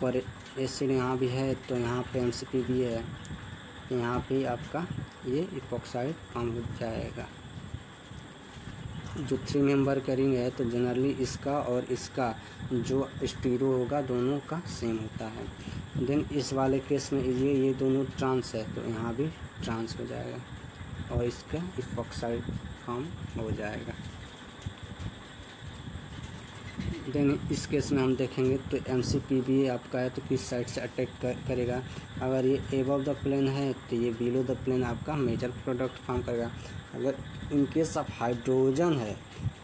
पर एसिड यहाँ भी है, तो यहाँ पे MCPBA है, यहाँ पे आपका ये इपॉक्साइड फॉर्म हो जाएगा। जो 3 मेंबर का रिंग है, तो जनरली इसका और इसका जो स्टीरो होगा दोनों का सेम होता है। देन इस वाले केस में ये दोनों ट्रांस है, तो यहाँ भी ट्रांस हो जाएगा और इसका इपॉक्साइड फॉर्म हो जाएगा। देन इस केस में हम देखेंगे तो MCPBA आपका है तो किस साइड से अटैक करेगा। अगर ये एबव द प्लेन है तो ये बिलो द प्लेन आपका मेजर प्रोडक्ट फॉर्म करेगा। अगर इन केस ऑफ हाइड्रोजन है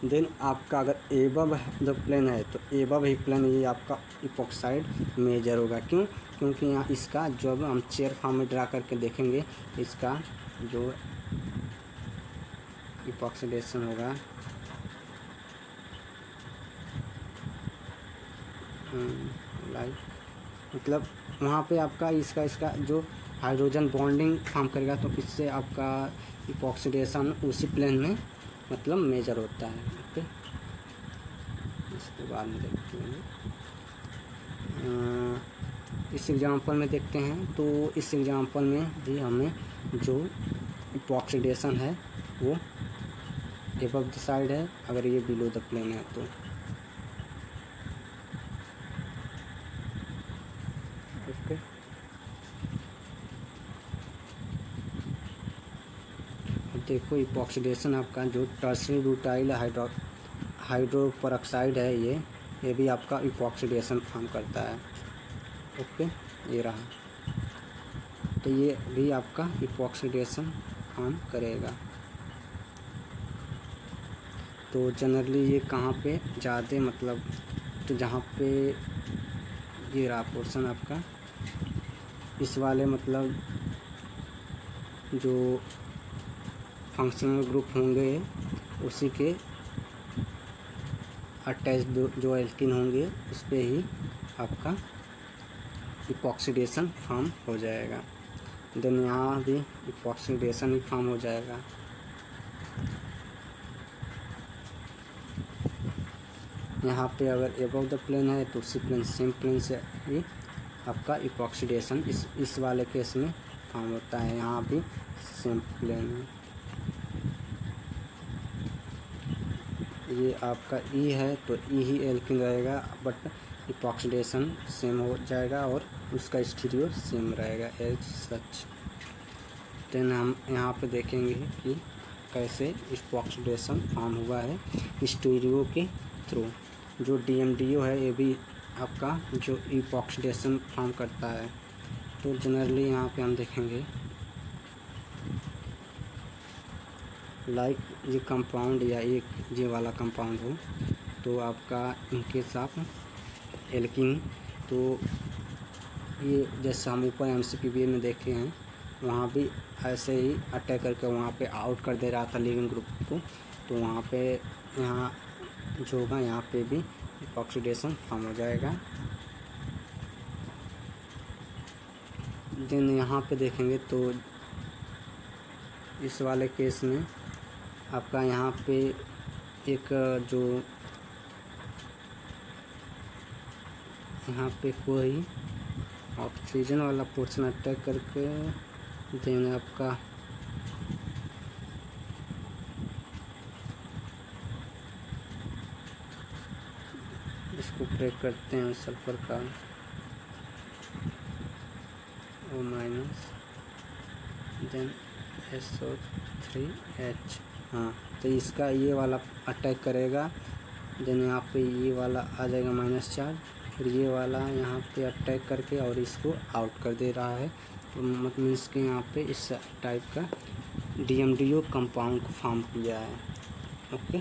देन आपका अगर एबव द प्लेन है तो एबव ही प्लेन ये आपका इपॉक्साइड मेजर होगा। क्यों? क्योंकि यहाँ इसका जब हम चेयर फॉर्म में ड्रा करके देखेंगे इसका जो इपॉक्सीडेशन होगा लाइक मतलब वहाँ पे आपका इसका जो हाइड्रोजन बॉन्डिंग फॉर्म करेगा, तो इससे आपका इपॉक्सीडेशन उसी प्लेन में मतलब मेजर होता है। ओके, इसके बाद में देखते हैं इस एग्जांपल में देखते हैं। तो इस एग्जांपल में भी हमें जो इपॉक्सीडेशन है वो एबव द साइड है, अगर ये बिलो द प्लेन है तो ओके। अब देखो इपॉक्सीडेशन आपका जो टर्सरी ब्यूटाइल हाइड्रोपरऑक्साइड है ये भी आपका इपॉक्सीडेशन फॉर्म करता है। ओके, ये रहा, तो ये भी आपका इपॉक्सीडेशन फॉर्म करेगा। तो जनरली ये कहाँ पे ज़्यादा मतलब तो जहाँ पे ये रहा पोर्शन आपका इस वाले मतलब जो फंक्शनल ग्रुप होंगे उसी के अटैच जो एल्किन होंगे उस पर ही आपका इपॉक्सीडेशन फॉर्म हो जाएगा। देन यहाँ भी इपॉक्सीडेशन ही फॉर्म हो जाएगा। यहाँ पे अगर एबव द प्लेन है तो उसी प्लेन सेम प्लेन से ही आपका इपॉक्सीडेशन इस वाले केस में फॉर्म होता है। यहाँ भी सेम प्लेन में ये आपका ई है तो ई ही एल्किन रहेगा, बट इपॉक्सीडेशन सेम हो जाएगा और उसका स्टीरियो सेम रहेगा एज सच। देन हम यहाँ पे देखेंगे कि कैसे इपॉक्सीडेशन फॉर्म हुआ है स्टीरियो के थ्रू। जो DMDO है ये भी आपका जो इपॉक्सीडेशन फॉर्म करता है। तो जनरली यहाँ पे हम देखेंगे लाइक ये कंपाउंड या एक ये वाला कंपाउंड हो तो आपका इनके साथ एल्किन, तो ये जैसे हम ऊपर MCPBA में देखे हैं वहाँ भी ऐसे ही अटैक करके वहाँ पे आउट कर दे रहा था लिविंग ग्रुप को। तो वहाँ पे यहाँ जो होगा यहाँ पे भी इपॉक्सीडेशन फॉर्म हो जाएगा। देन यहाँ पे देखेंगे तो इस वाले केस में आपका यहाँ पे एक जो यहाँ पे कोई ऑक्सीजन वाला पोर्शन अटैक करके देंगे आपका इसको ब्रेक करते हैं सल्फर का O माइनस देन SO3H। हाँ, तो इसका ये वाला अटैक करेगा, देन यहाँ पे ये वाला आ जाएगा माइनस चार्ज, फिर ये वाला यहाँ पे अटैक करके और इसको आउट कर दे रहा है। तो मतलब मीन्स के यहाँ पे इस टाइप का DMDO कंपाउंड को फॉर्म किया है। ओके,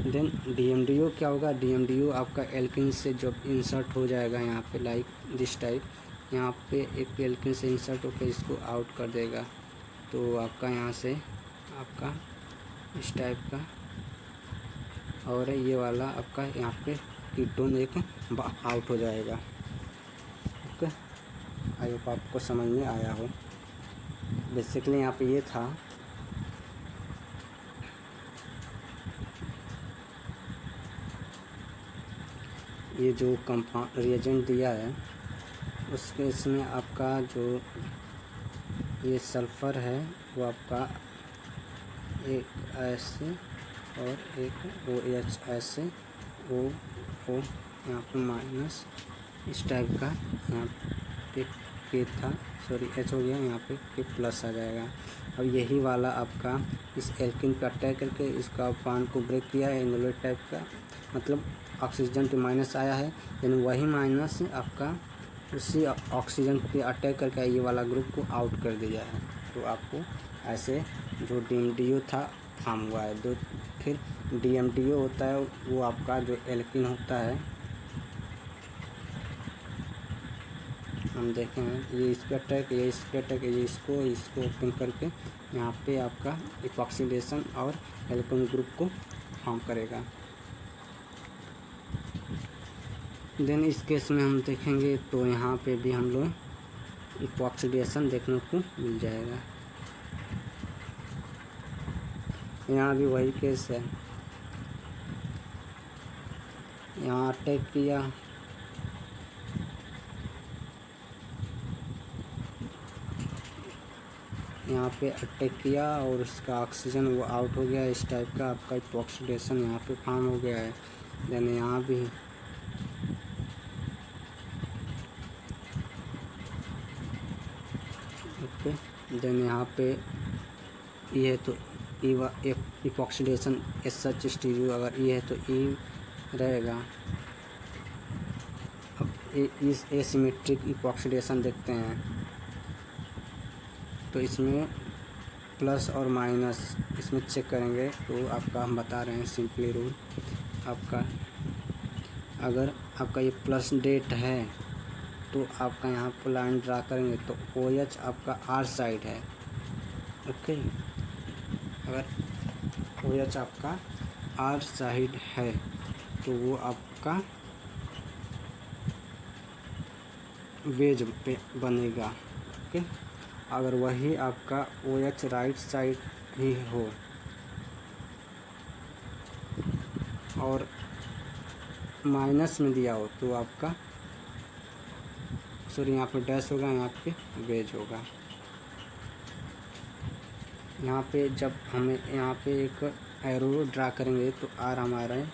देन DMDO क्या होगा, DMDO आपका एल्किन से जब इंसर्ट हो जाएगा यहाँ पे लाइक दिस टाइप, यहाँ पे एक एल्किन से इंसर्ट होकर इसको आउट कर देगा। तो आपका यहाँ से आपका इस टाइप का, और ये वाला आपका यहाँ पे कीटोन एक आउट हो जाएगा। ओके, आई होप आपको समझ में आया हो। बेसिकली यहाँ पे ये था। ये जो कंपाउंड रिएजेंट दिया है उसके इसमें आपका जो ये सल्फ़र है वो आपका एक ऐसे और एक OH ऐसे O यहाँ पे माइनस इस टाइप का, यहाँ पे के था, सॉरी H हो गया, यहाँ पे के प्लस आ जाएगा। अब यही वाला आपका इस एल्किन पे अटैक करके इसका बॉन्ड को ब्रेक किया है एंगुलर टाइप का, मतलब ऑक्सीजन पे माइनस आया है, लेकिन वही माइनस आपका उसी ऑक्सीजन पे अटैक करके ये वाला ग्रुप को आउट कर दिया है। तो आपको ऐसे जो DMDO था फॉर्म हुआ है। दो फिर DMDO होता है वो आपका जो एल्किन होता है, हम देखें ये इस पे अटैक, ये इस पे अटैक, ये इसको ओपन करके यहाँ पे आपका इपॉक्सीडेशन और एल्किन ग्रुप को फॉर्म करेगा। देन इस केस में हम देखेंगे तो यहाँ पे भी हम लोग इपॉक्सीडेशन देखने को मिल जाएगा। यहाँ भी वही केस है, यहाँ अटैक किया, यहाँ पे अटैक किया और उसका ऑक्सीजन वो आउट हो गया। इस टाइप का आपका इपॉक्सीडेशन यहाँ पे फॉर्म हो गया है। देन यहाँ भी ओके, देन यहाँ पे ये है तो इपॉक्सीडेशन एस सच स्टीरियो, अगर ये है तो ई रहेगा। अब इस एसिमेट्रिक इपॉक्सीडेशन देखते हैं तो इसमें प्लस और माइनस इसमें चेक करेंगे। तो आपका हम बता रहे हैं सिंपली रूल, आपका अगर आपका ये प्लस डेट है तो आपका यहाँ पर लाइन ड्रा करेंगे तो OH आपका R साइड है। ओके, अगर OH आपका R साइड है तो वो आपका वेज पे बनेगा। ओके, अगर वही आपका OH राइट साइड ही हो और माइनस में दिया हो तो आपका सॉरी यहाँ पे डैश होगा, यहाँ पे वेज होगा। यहाँ पे जब हमें यहाँ पे एक एरो ड्रा करेंगे तो R हमारा है,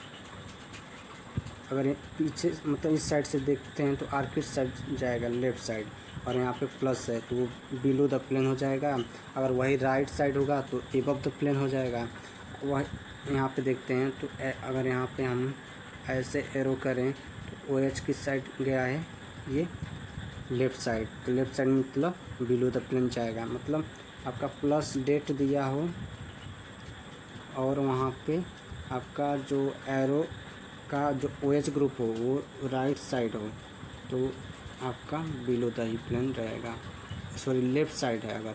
अगर पीछे मतलब इस साइड से देखते हैं तो R किस साइड जाएगा, लेफ़्ट साइड, और यहाँ पे प्लस है तो वो बिलो द प्लेन हो जाएगा। अगर वही राइट साइड होगा तो एबव द प्लेन हो जाएगा। वह यहाँ पे देखते हैं तो अगर यहाँ पे हम ऐसे एरो करें तो OH किस साइड गया है, ये लेफ़्ट साइड, तो लेफ़्ट साइड मतलब बिलो द प्लेन जाएगा। मतलब आपका प्लस डेट दिया हो और वहाँ पे आपका जो एरो का जो OH ग्रुप हो वो राइट साइड हो तो आपका बिलो द ही प्लेन रहेगा, सॉरी लेफ़्ट साइड है अगर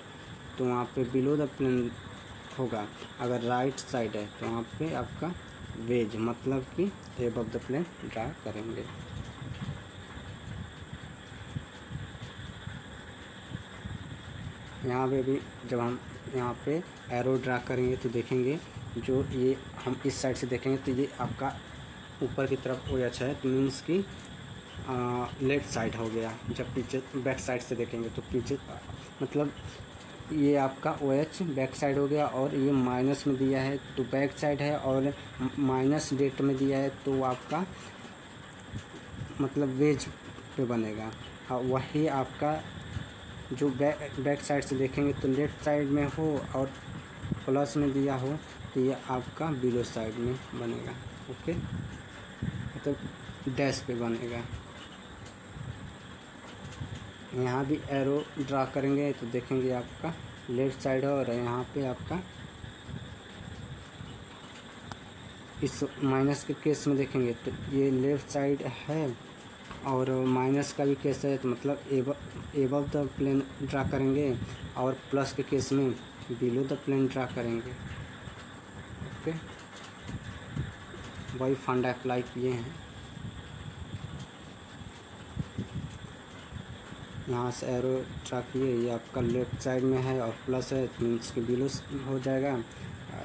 तो वहाँ पे बिलो द प्लेन होगा। अगर राइट साइड है तो वहाँ पे आपका वेज मतलब कि एबव द प्लेन ड्रा करेंगे। यहाँ पे भी जब हम यहाँ पे एरो ड्रा करेंगे तो देखेंगे जो ये हम इस साइड से देखेंगे तो ये आपका ऊपर की तरफ ओ एच है, तो मीन्स कि लेफ्ट साइड हो गया। जब पीछे बैक साइड से देखेंगे तो पीछे मतलब ये आपका ओ एच बैक साइड हो गया, और ये माइनस में दिया है तो बैक साइड है, और माइनस डेट में दिया है तो वो आपका मतलब वेज पे बनेगा। हाँ, वही आपका जो बैक साइड से देखेंगे तो लेफ्ट साइड में हो और प्लस में दिया हो तो ये आपका बिलो साइड में बनेगा। ओके, मतलब डैश पे बनेगा। यहाँ भी एरो ड्रा करेंगे तो देखेंगे आपका लेफ्ट साइड है, और यहाँ पे आपका इस माइनस के केस में देखेंगे तो ये लेफ़्ट साइड है, और माइनस का भी केस है तो मतलब एबव द प्लेन ड्रा करेंगे, और प्लस के केस में बिलो द प्लेन ड्रा करेंगे। ओके, वही फंडा अप्लाई किए हैं। यहाँ से एरो ड्रा किए, ये आपका लेफ्ट साइड में है और प्लस है मीन्स के बिलो हो जाएगा,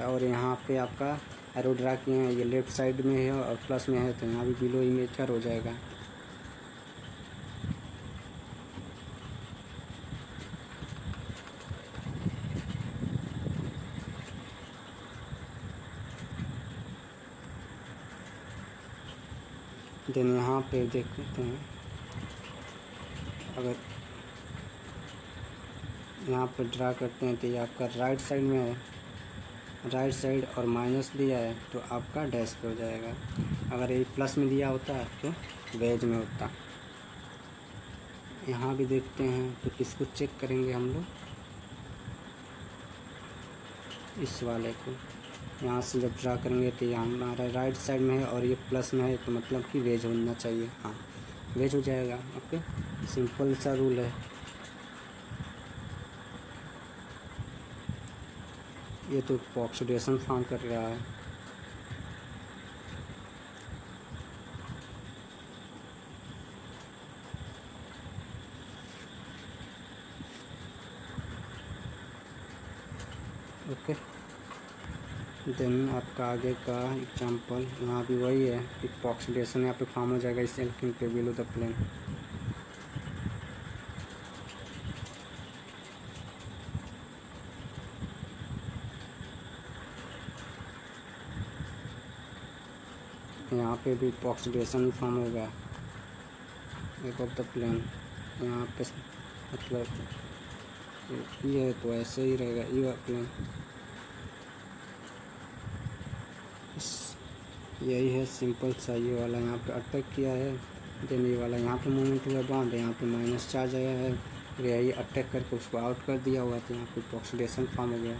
और यहाँ पे आपका एरो ड्रा किए हैं, ये लेफ़्ट साइड में है और प्लस में है तो यहाँ भी बिलो इमेजर हो जाएगा। देन यहाँ पे देखते हैं, अगर यहाँ पे ड्रा करते हैं तो ये आपका राइट साइड में है, राइट साइड और माइनस दिया है तो आपका डैश पे हो जाएगा। अगर ये प्लस में दिया होता है तो वेज में होता। यहाँ भी देखते हैं तो इसको चेक करेंगे हम लोग, इस वाले को यहाँ से जब ड्रा करेंगे तो यहाँ हमारा राइट साइड में है और ये प्लस में है तो मतलब कि वेज होना चाहिए। हाँ, वेज हो जाएगा। ओके, सिंपल सा रूल है। ये तो ऑक्सीडेशन फॉर्म कर रहा है। ओके, देन आपका आगे का एग्जांपल यहाँ भी वही है, ऑक्सीडेशन यहाँ पे फॉर्म हो जाएगा इस एल्कीन पे बिलो द प्लेन। यहाँ पे भी ऑक्सीडेशन फॉर्म होगा एबव द प्लेन। यहाँ पे मतलब ये तो ऐसे ही रहेगा, ये प्लेन यही है सिंपल सा। ये वाला यहाँ पे अटैक किया है, देन ये वाला यहाँ पे मूवमेंट हुआ बॉन्ड, यहाँ पे माइनस चार्ज आया है, यही अटैक करके उसको आउट कर दिया हुआ तो यहाँ पे ऑक्सीडेशन फॉर्म हो गया।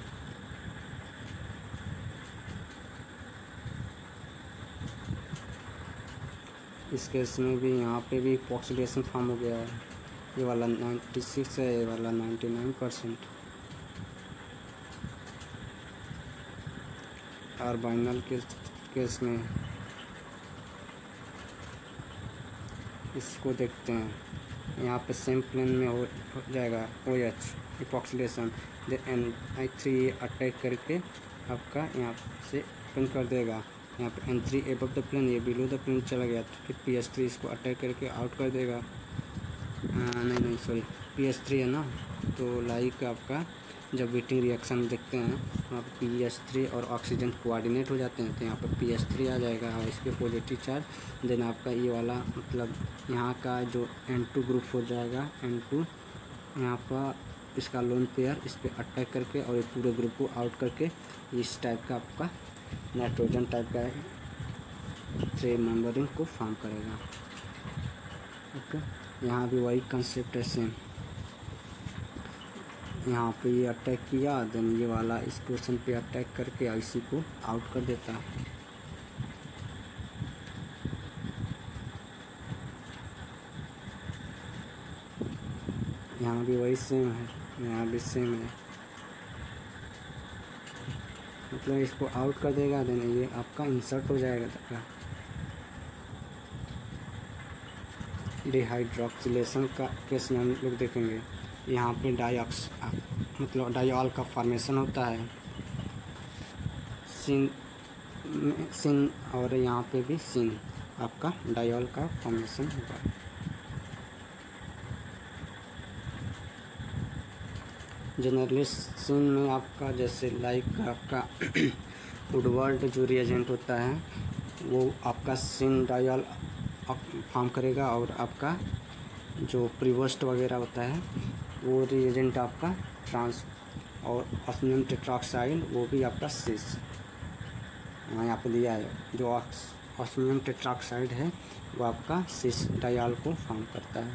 इस केस में भी यहाँ पे भी ऑक्सीडेशन फॉर्म हो गया है। ये वाला 96 है, ये वाला 99%। कार्बाइनल के केस में इसको देखते हैं, यहाँ पे सेम प्लेन में हो जाएगा OH epoxidation, then I3 attack करके आपका यहाँ से ओपन कर देगा। यहाँ पे N3 एबव द प्लेन, ये बिलो द प्लेन चला गया तो फिर PS3 इसको अटैक करके आउट कर देगा। नहीं सॉरी, PS3 है ना, तो लाइक आपका जब हीटिंग रिएक्शन देखते हैं वहाँ पर PS3 और ऑक्सीजन कोऑर्डिनेट हो जाते हैं तो यहाँ पर PS3 आ जाएगा और इस पर पॉजिटिव चार्ज। देन आपका ये वाला मतलब यहाँ का जो N2 ग्रुप हो जाएगा, N2 यहाँ पर इसका लोन पेयर इस पर अटैक करके और ये पूरे ग्रुप को आउट करके इस टाइप का आपका नाइट्रोजन टाइप का 3 मेंबरिंग को फॉर्म करेगा। ओके, यहाँ भी वही कंसेप्ट है सेम। यहाँ पे ये अटैक किया, देन ये वाला इस पोर्शन पे अटैक करके इसी को आउट कर देता है। यहाँ भी वही सेम है, यहाँ भी सेम है, मतलब इसको आउट कर देगा, देन ये आपका इंसर्ट हो जाएगा तक। डिहाइड्रोक्सिलेशन का केस में हम लोग देखेंगे, यहाँ पे मतलब डायॉल का फॉर्मेशन होता है सिन सिन, और यहाँ पे भी सिन आपका डायॉल का फॉर्मेशन होगा। जनरली सिन में आपका जैसे लाइक आपका वुडवर्ड जो रिएजेंट होता है वो आपका सिन डायॉल फॉर्म करेगा, और आपका जो प्रीवोस्ट वगैरह होता है वो रिएजेंट आपका ट्रांस, और ऑस्मियम टेट्राक्साइड वो भी आपका सिस। यहाँ पे दिया है जो ऑस्मियम टेट्राक्साइड है वो आपका सिस डायॉल को फॉर्म करता है।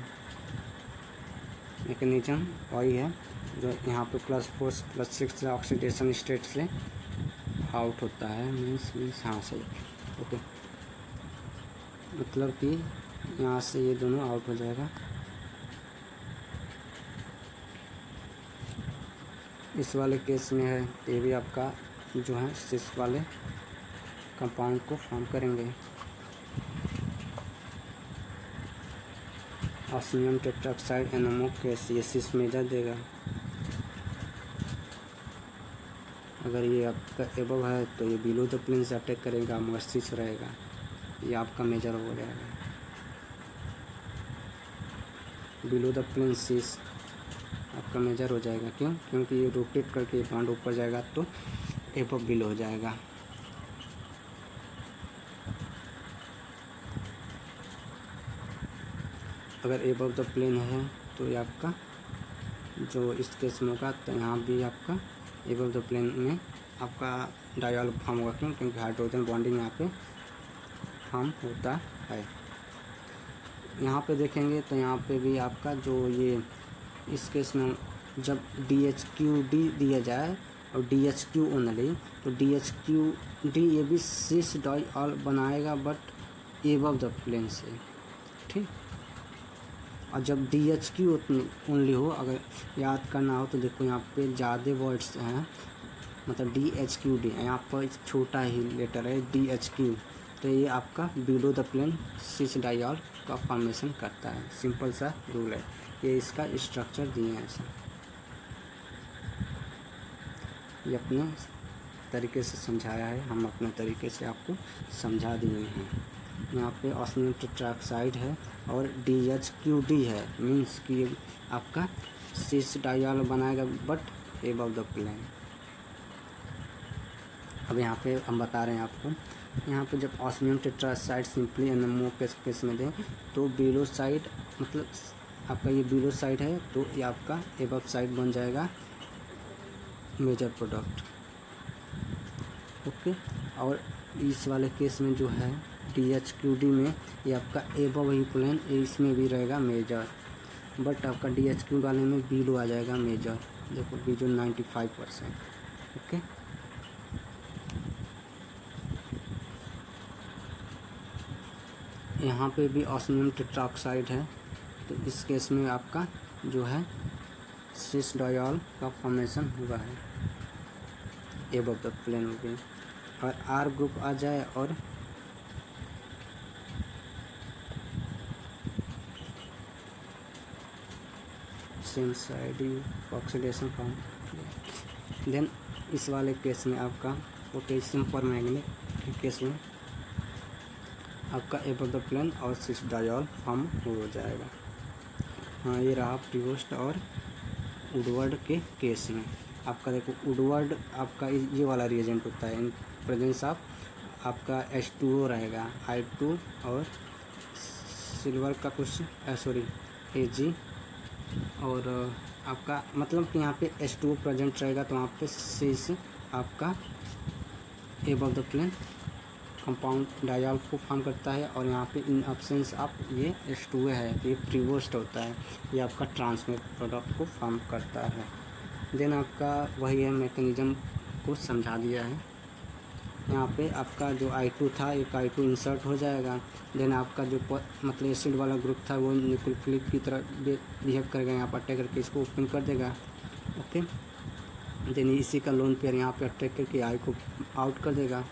मैकेनिज्म वही है जो यहाँ पे +4+6 ऑक्सीडेशन स्टेट से आउट होता है, मीन्स हाँ सही, ओके, मतलब कि यहाँ से ये दोनों आउट हो जाएगा। इस वाले केस में है ये भी आपका जो है सिस वाले कंपाउंड को फॉर्म करेंगे। ऑस्मियम टेट्राक्साइड NMO केस ये सिस मेजर देगा। अगर ये आपका एबव है तो ये बिलो द प्लेन से अटैक करेगा, मगर सिस रहेगा, ये आपका मेजर हो जाएगा। बिलो द प्लेन सिस आपका मेजर हो जाएगा, क्यों? क्योंकि ये रोटेट करके बॉन्ड ऊपर जाएगा तो एबव बिलो हो जाएगा। अगर एबव द प्लेन है तो ये आपका जो इस केस में होगा, तो यहाँ भी आपका एबव द प्लेन में आपका डायॉल फॉर्म होगा, क्यों? क्योंकि हाइड्रोजन बॉन्डिंग यहाँ पे फॉर्म होता है। यहाँ पे देखेंगे तो यहाँ पे भी आपका जो ये इस केस में जब DHQD दिया जाए और DHQ ओनली, तो DHQD ये भी सिस डायॉल बनाएगा बट एबव द प्लेन से, ठीक। और जब DHQ ओनली हो, अगर याद करना हो तो देखो यहाँ पे ज़्यादा वर्ड्स हैं, मतलब DHQD यहाँ पर छोटा ही लेटर है DHQ, तो ये आपका below the plane cis diol का फॉर्मेशन करता है। सिंपल सा रूल है, ये इसका स्ट्रक्चर दिए हैं ऐसा। ये अपने तरीके से समझाया है, हम अपने तरीके से आपको समझा दिए हैं। यहाँ पे ऑस्मियम टेट्राक्साइड है और DHQD है, मीन्स कि ये आपका सिस डायॉल बनाएगा बट एबव द प्लेन। अब यहाँ पे हम बता रहे हैं आपको, यहाँ पे जब ऑस्मियम टेट्राक्साइड सिंपली NMO के केस में दें तो बिलो साइड, मतलब आपका ये बिलो साइड है तो ये आपका एबव साइड बन जाएगा मेजर प्रोडक्ट, ओके। और इस वाले केस में जो है DHQD में ये आपका एबव ही प्लेन, इसमें भी रहेगा मेजर, बट आपका DHQ वाले में बिलो आ जाएगा मेजर। देखो बिलो 95%, ओके। यहाँ पे भी ऑस्मियम टेट्राक्साइड है, तो इस केस में आपका जो है सिस डायॉल का फॉर्मेशन हुआ है एबव द प्लेन हो गई। और R ग्रुप आ जाए और same side oxidation form, then इस वाले केस में आपका पोटेशियम परमैंगनेट के केस में आपका एबव द प्लेन और सिस डायॉल फॉर्म हो जाएगा। हाँ, ये रहा प्रीवोस्ट और वुडवर्ड के केस में। आपका देखो वुडवर्ड आपका ये वाला रिएजेंट होता है, इन प्रेजेंस ऑफ आपका H2O रहेगा, I2 और सिल्वर का कुछ सॉरी Ag, और आपका मतलब कि यहाँ पे H2O प्रेजेंट रहेगा तो वहाँ पे सिस आपका above the plane compound diol को फॉर्म करता है, और यहाँ पे इन एब्सेंस ऑफ ये H2O है तो ये प्रीवोस्ट होता है, ये आपका ट्रांसमिट प्रोडक्ट को फॉर्म करता है। देन आपका वही है मैकेनिज्म को समझा दिया है। यहाँ पे आपका जो I2 था एक I2 इंसर्ट हो जाएगा, देन आपका जो मतलब एसिड वाला ग्रुप था वो न्यूक्लियोफिलिक की तरह बिहेव करेगा, यहाँ पर अटैक करके इसको ओपन कर देगा, ओके। देन इसी का लोन पेयर यहाँ पे अटैक करके I को आउट कर देगा।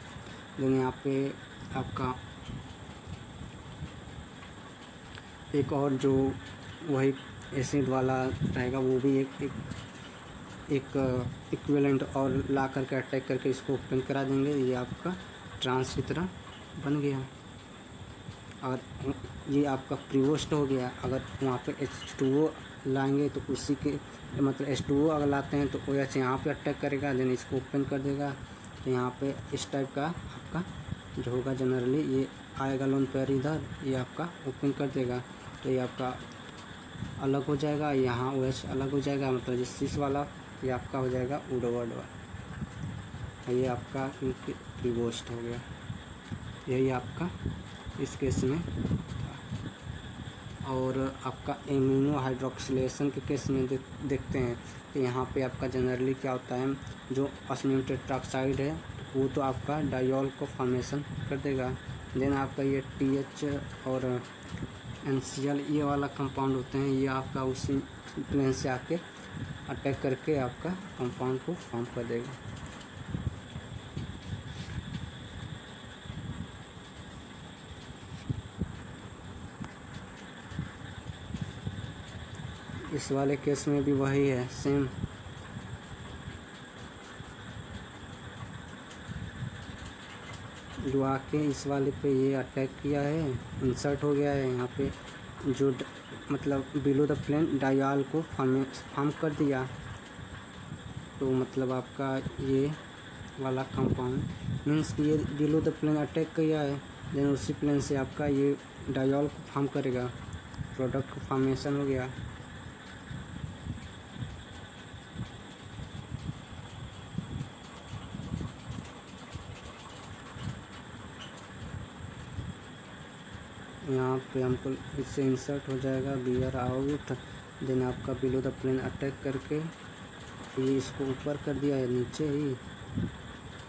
देन यहाँ पे आपका एक और जो वही एसिड वाला रहेगा वो भी एक एक इक्विवेलेंट और ला करके अटैक करके इसको ओपन करा देंगे। ये आपका ट्रांस की तरह बन गया और ये आपका प्रीवोस्ट हो गया। अगर वहाँ पे H2O लाएंगे तो उसी के मतलब H2O अगर लाते हैं तो OH यहाँ पे अटैक करेगा, देन इसको ओपन कर देगा। तो यहाँ पे इस टाइप का आपका जो होगा जनरली ये आएगा लोन पेयर इधर, ये आपका ओपन कर देगा। तो ये आपका अलग हो जाएगा, यहाँ OH अलग हो जाएगा, मतलब ये सिस वाला ये आपका हो जाएगा वुडवर्ड वाला। ये आपका प्रीवोस्ट हो गया। यही आपका इस केस में था। और आपका एमिनो हाइड्रोक्सिलेशन के केस में देखते हैं कि यहाँ पे आपका जनरली क्या होता है, जो ऑस्मियम टेट्राक्साइड है वो तो आपका डायोल को फॉर्मेशन कर देगा। देन आपका ये TH और NCl ये वाला कंपाउंड होते हैं, ये आपका उसी प्लेन से आके अटैक करके आपका कंपाउंड को फॉर्म कर देगा। इस वाले केस में भी वही है सेम। जो आके इस वाले पे ये अटैक किया है, इंसर्ट हो गया है यहाँ पे, जो मतलब बिलो द प्लेन डायाल को फॉर्म कर दिया। तो मतलब आपका ये वाला कंपाउंड मीन्स कि ये बिलो द प्लेन अटैक किया है, देन उसी प्लेन से आपका ये डायाल को फॉर्म करेगा, प्रोडक्ट को फॉर्मेशन हो गया। यहाँ पे हमको इससे इंसर्ट हो जाएगा बियर आउट, देन आपका बिलो द प्लेन अटैक करके ये इसको ऊपर कर दिया है नीचे ही,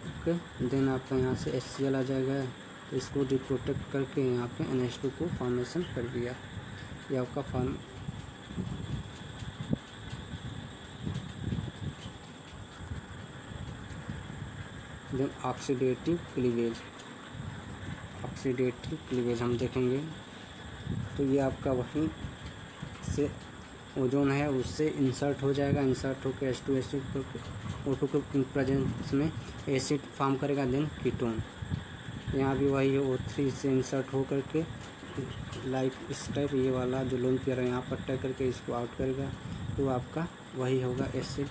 ओके। देन आपका यहाँ से HCl आ जाएगा, तो इसको रिप्रोटेक्ट करके यहाँ पे NH2 को फॉर्मेशन कर दिया। ये आपका फॉर्म देन ऑक्सीडेटिव क्लीवेज हम देखेंगे। तो ये आपका वहीं से ओजोन है उससे इंसर्ट हो जाएगा, इंसर्ट होकर H2 O2 के प्रेजेंस में एसिड फॉर्म करेगा, देन कीटोन। यहाँ भी वही है, O3 से इंसर्ट हो करके लाइक इस टाइप ये वाला जो लोन पेयर है यहाँ पर अटैक करके इसको आउट करेगा। तो आपका वही होगा एसिड।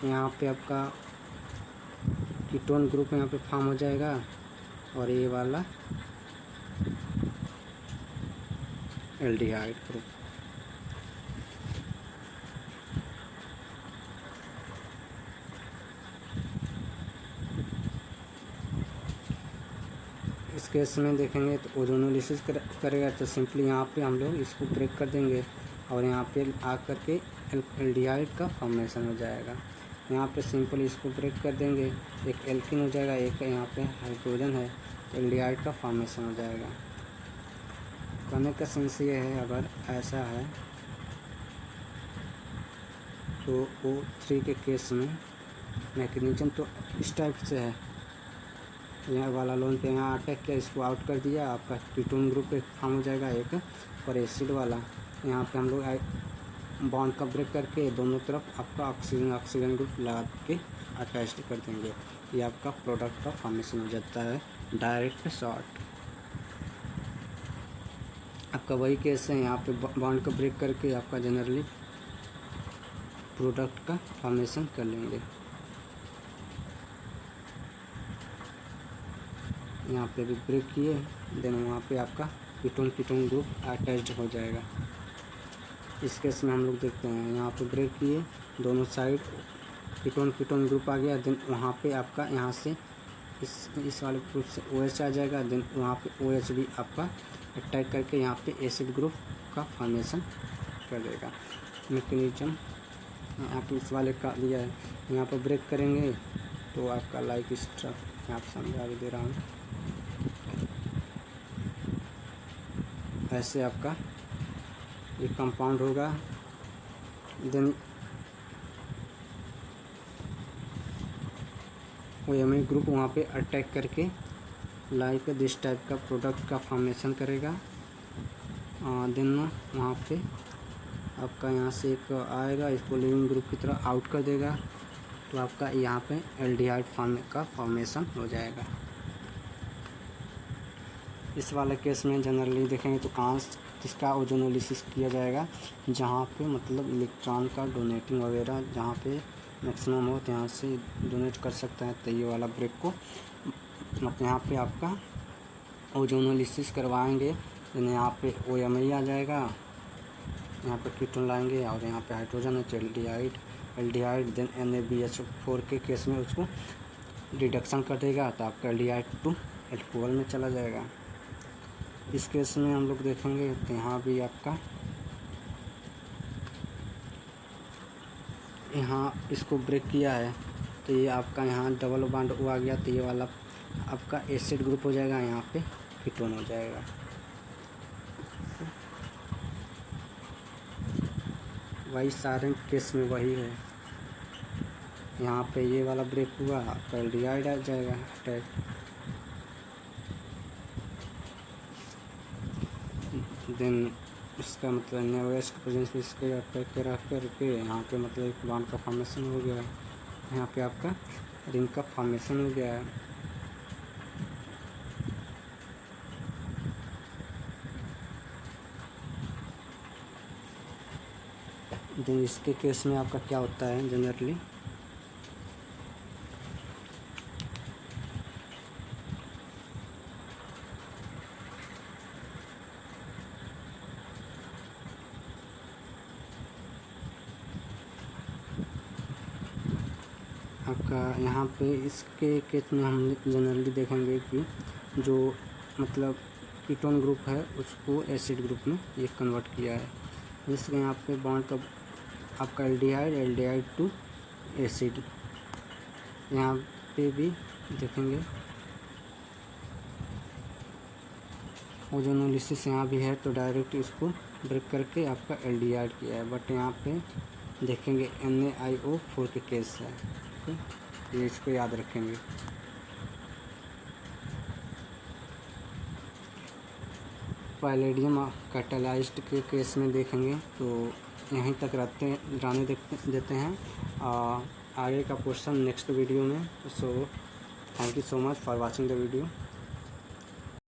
यहाँ पे आपका कीटोन ग्रुप यहाँ पे फॉर्म हो जाएगा और ये वाला एल्डिहाइड ग्रुप। इस केस में देखेंगे तो ओजोनोलिसिस करेगा, तो सिंपली यहाँ पे हम लोग इसको ब्रेक कर देंगे और यहाँ पे आ करके एल्डिहाइड का फॉर्मेशन हो जाएगा। यहाँ पे सिंपल इसको ब्रेक कर देंगे, एक एल्किन हो जाएगा, एक यहाँ पे हाइड्रोजन है, तो एल्डिहाइड का फॉर्मेशन हो जाएगा। कहने का सेंस ये है, अगर ऐसा है तो O3 के केस में मैकेनिज्म तो इस टाइप से है। यहाँ वाला लोन पे यहाँ अटैक किया, इसको आउट कर दिया, आपका कीटोन ग्रुप एक फॉर्म हो जाएगा एक, और एसिड वाला यहाँ पे हम लोग बॉन्ड का ब्रेक करके दोनों तरफ आपका ऑक्सीजन ग्रुप लगा के अटैच कर देंगे। ये आपका प्रोडक्ट का फॉर्मेशन हो जाता है डायरेक्ट शॉर्ट। आपका वही केस है, यहाँ पे बॉन्ड का ब्रेक करके आपका जनरली प्रोडक्ट का फॉर्मेशन कर लेंगे। यहाँ पे भी ब्रेक किए, देन वहाँ पे आपका कीटोन ग्रुप अटैच्ड हो जाएगा। इस केस में हम लोग देखते हैं, यहाँ पे ब्रेक किए, दोनों साइड कीटोन ग्रुप आ गया, देन वहाँ पे आपका यहाँ से इस वाले ग्रुप से OH आ जाएगा, देन वहाँ पे OH भी आपका अटैक करके यहाँ पे एसिड ग्रुप का फॉर्मेशन कर देगा। मैकेनिज्म यहाँ पे इस वाले का दिया है, यहाँ पर ब्रेक करेंगे तो आपका लाइक स्ट्रक यहाँ पर समझा भी दे रहा हूँ। ऐसे आपका ये कंपाउंड होगा, देन OMe ग्रुप वहाँ पे अटैक करके लाइक दिस टाइप का प्रोडक्ट का फॉर्मेशन करेगा। देन वहाँ पे आपका यहाँ से एक आएगा, इसको लिविंग ग्रुप की तरह आउट कर देगा, तो आपका यहाँ पे एल्डिहाइड का फॉर्मेशन हो जाएगा। इस वाले केस में जनरली देखेंगे तो कहाँ किसका ओजोनोलिसिस किया जाएगा, जहाँ पे मतलब इलेक्ट्रॉन का डोनेटिंग वगैरह जहाँ पे मैक्सिमम हो तो यहाँ से डोनेट कर सकता है। तो ये वाला ब्रेक को मतलब यहाँ पे आपका ओजोनोलिसिस करवाएंगे, यानी यहाँ पे OMI आ जाएगा, यहाँ पे कीटोन लाएंगे और यहाँ पे हाइड्रोजन है एल्डिहाइड देन NaBH4 के केस में उसको रिडक्शन कर देगा तो आपका एल्डिहाइड टू एल्कोहल में चला जाएगा। इस केस में हम लोग देखेंगे तो यहाँ भी आपका यहाँ इसको ब्रेक किया है तो ये आपका यहाँ डबल बॉन्ड आ गया, तो ये वाला आपका एसिड ग्रुप हो जाएगा, यहाँ पे कीटोन हो जाएगा। वही सारे केस में वही है, यहाँ पे ये वाला ब्रेक हुआ आपका एल्डिहाइड आ जाएगा अटैक। देन इसका मतलब NaOH के प्रेजेंस में इसके अटैक करा करके यहाँ पे मतलब एक बॉन्ड का फॉर्मेशन हो गया है, यहाँ पे आपका रिंग का फॉर्मेशन हो गया है। देन इसके केस में आपका क्या होता है जनरली, आपका यहाँ पे इसके केस में हम जनरली देखेंगे कि जो मतलब कीटोन ग्रुप है उसको एसिड ग्रुप में ये कन्वर्ट किया है। जिसके यहाँ पे बॉन्ड का आपका एल्डिहाइड टू एसिड, यहाँ पे भी देखेंगे ओजोनोलिसिस यहाँ भी है तो डायरेक्ट इसको ब्रेक करके आपका एल्डिहाइड किया है, बट यहाँ पे देखेंगे NaIO4 के केस है। ये इसको याद रखेंगे। पैलेडियम कैटालाइज्ड के केस में देखेंगे तो यहीं तक रहने देते हैं। आगे का पोर्शन नेक्स्ट वीडियो में। So thank you so much for watching the video.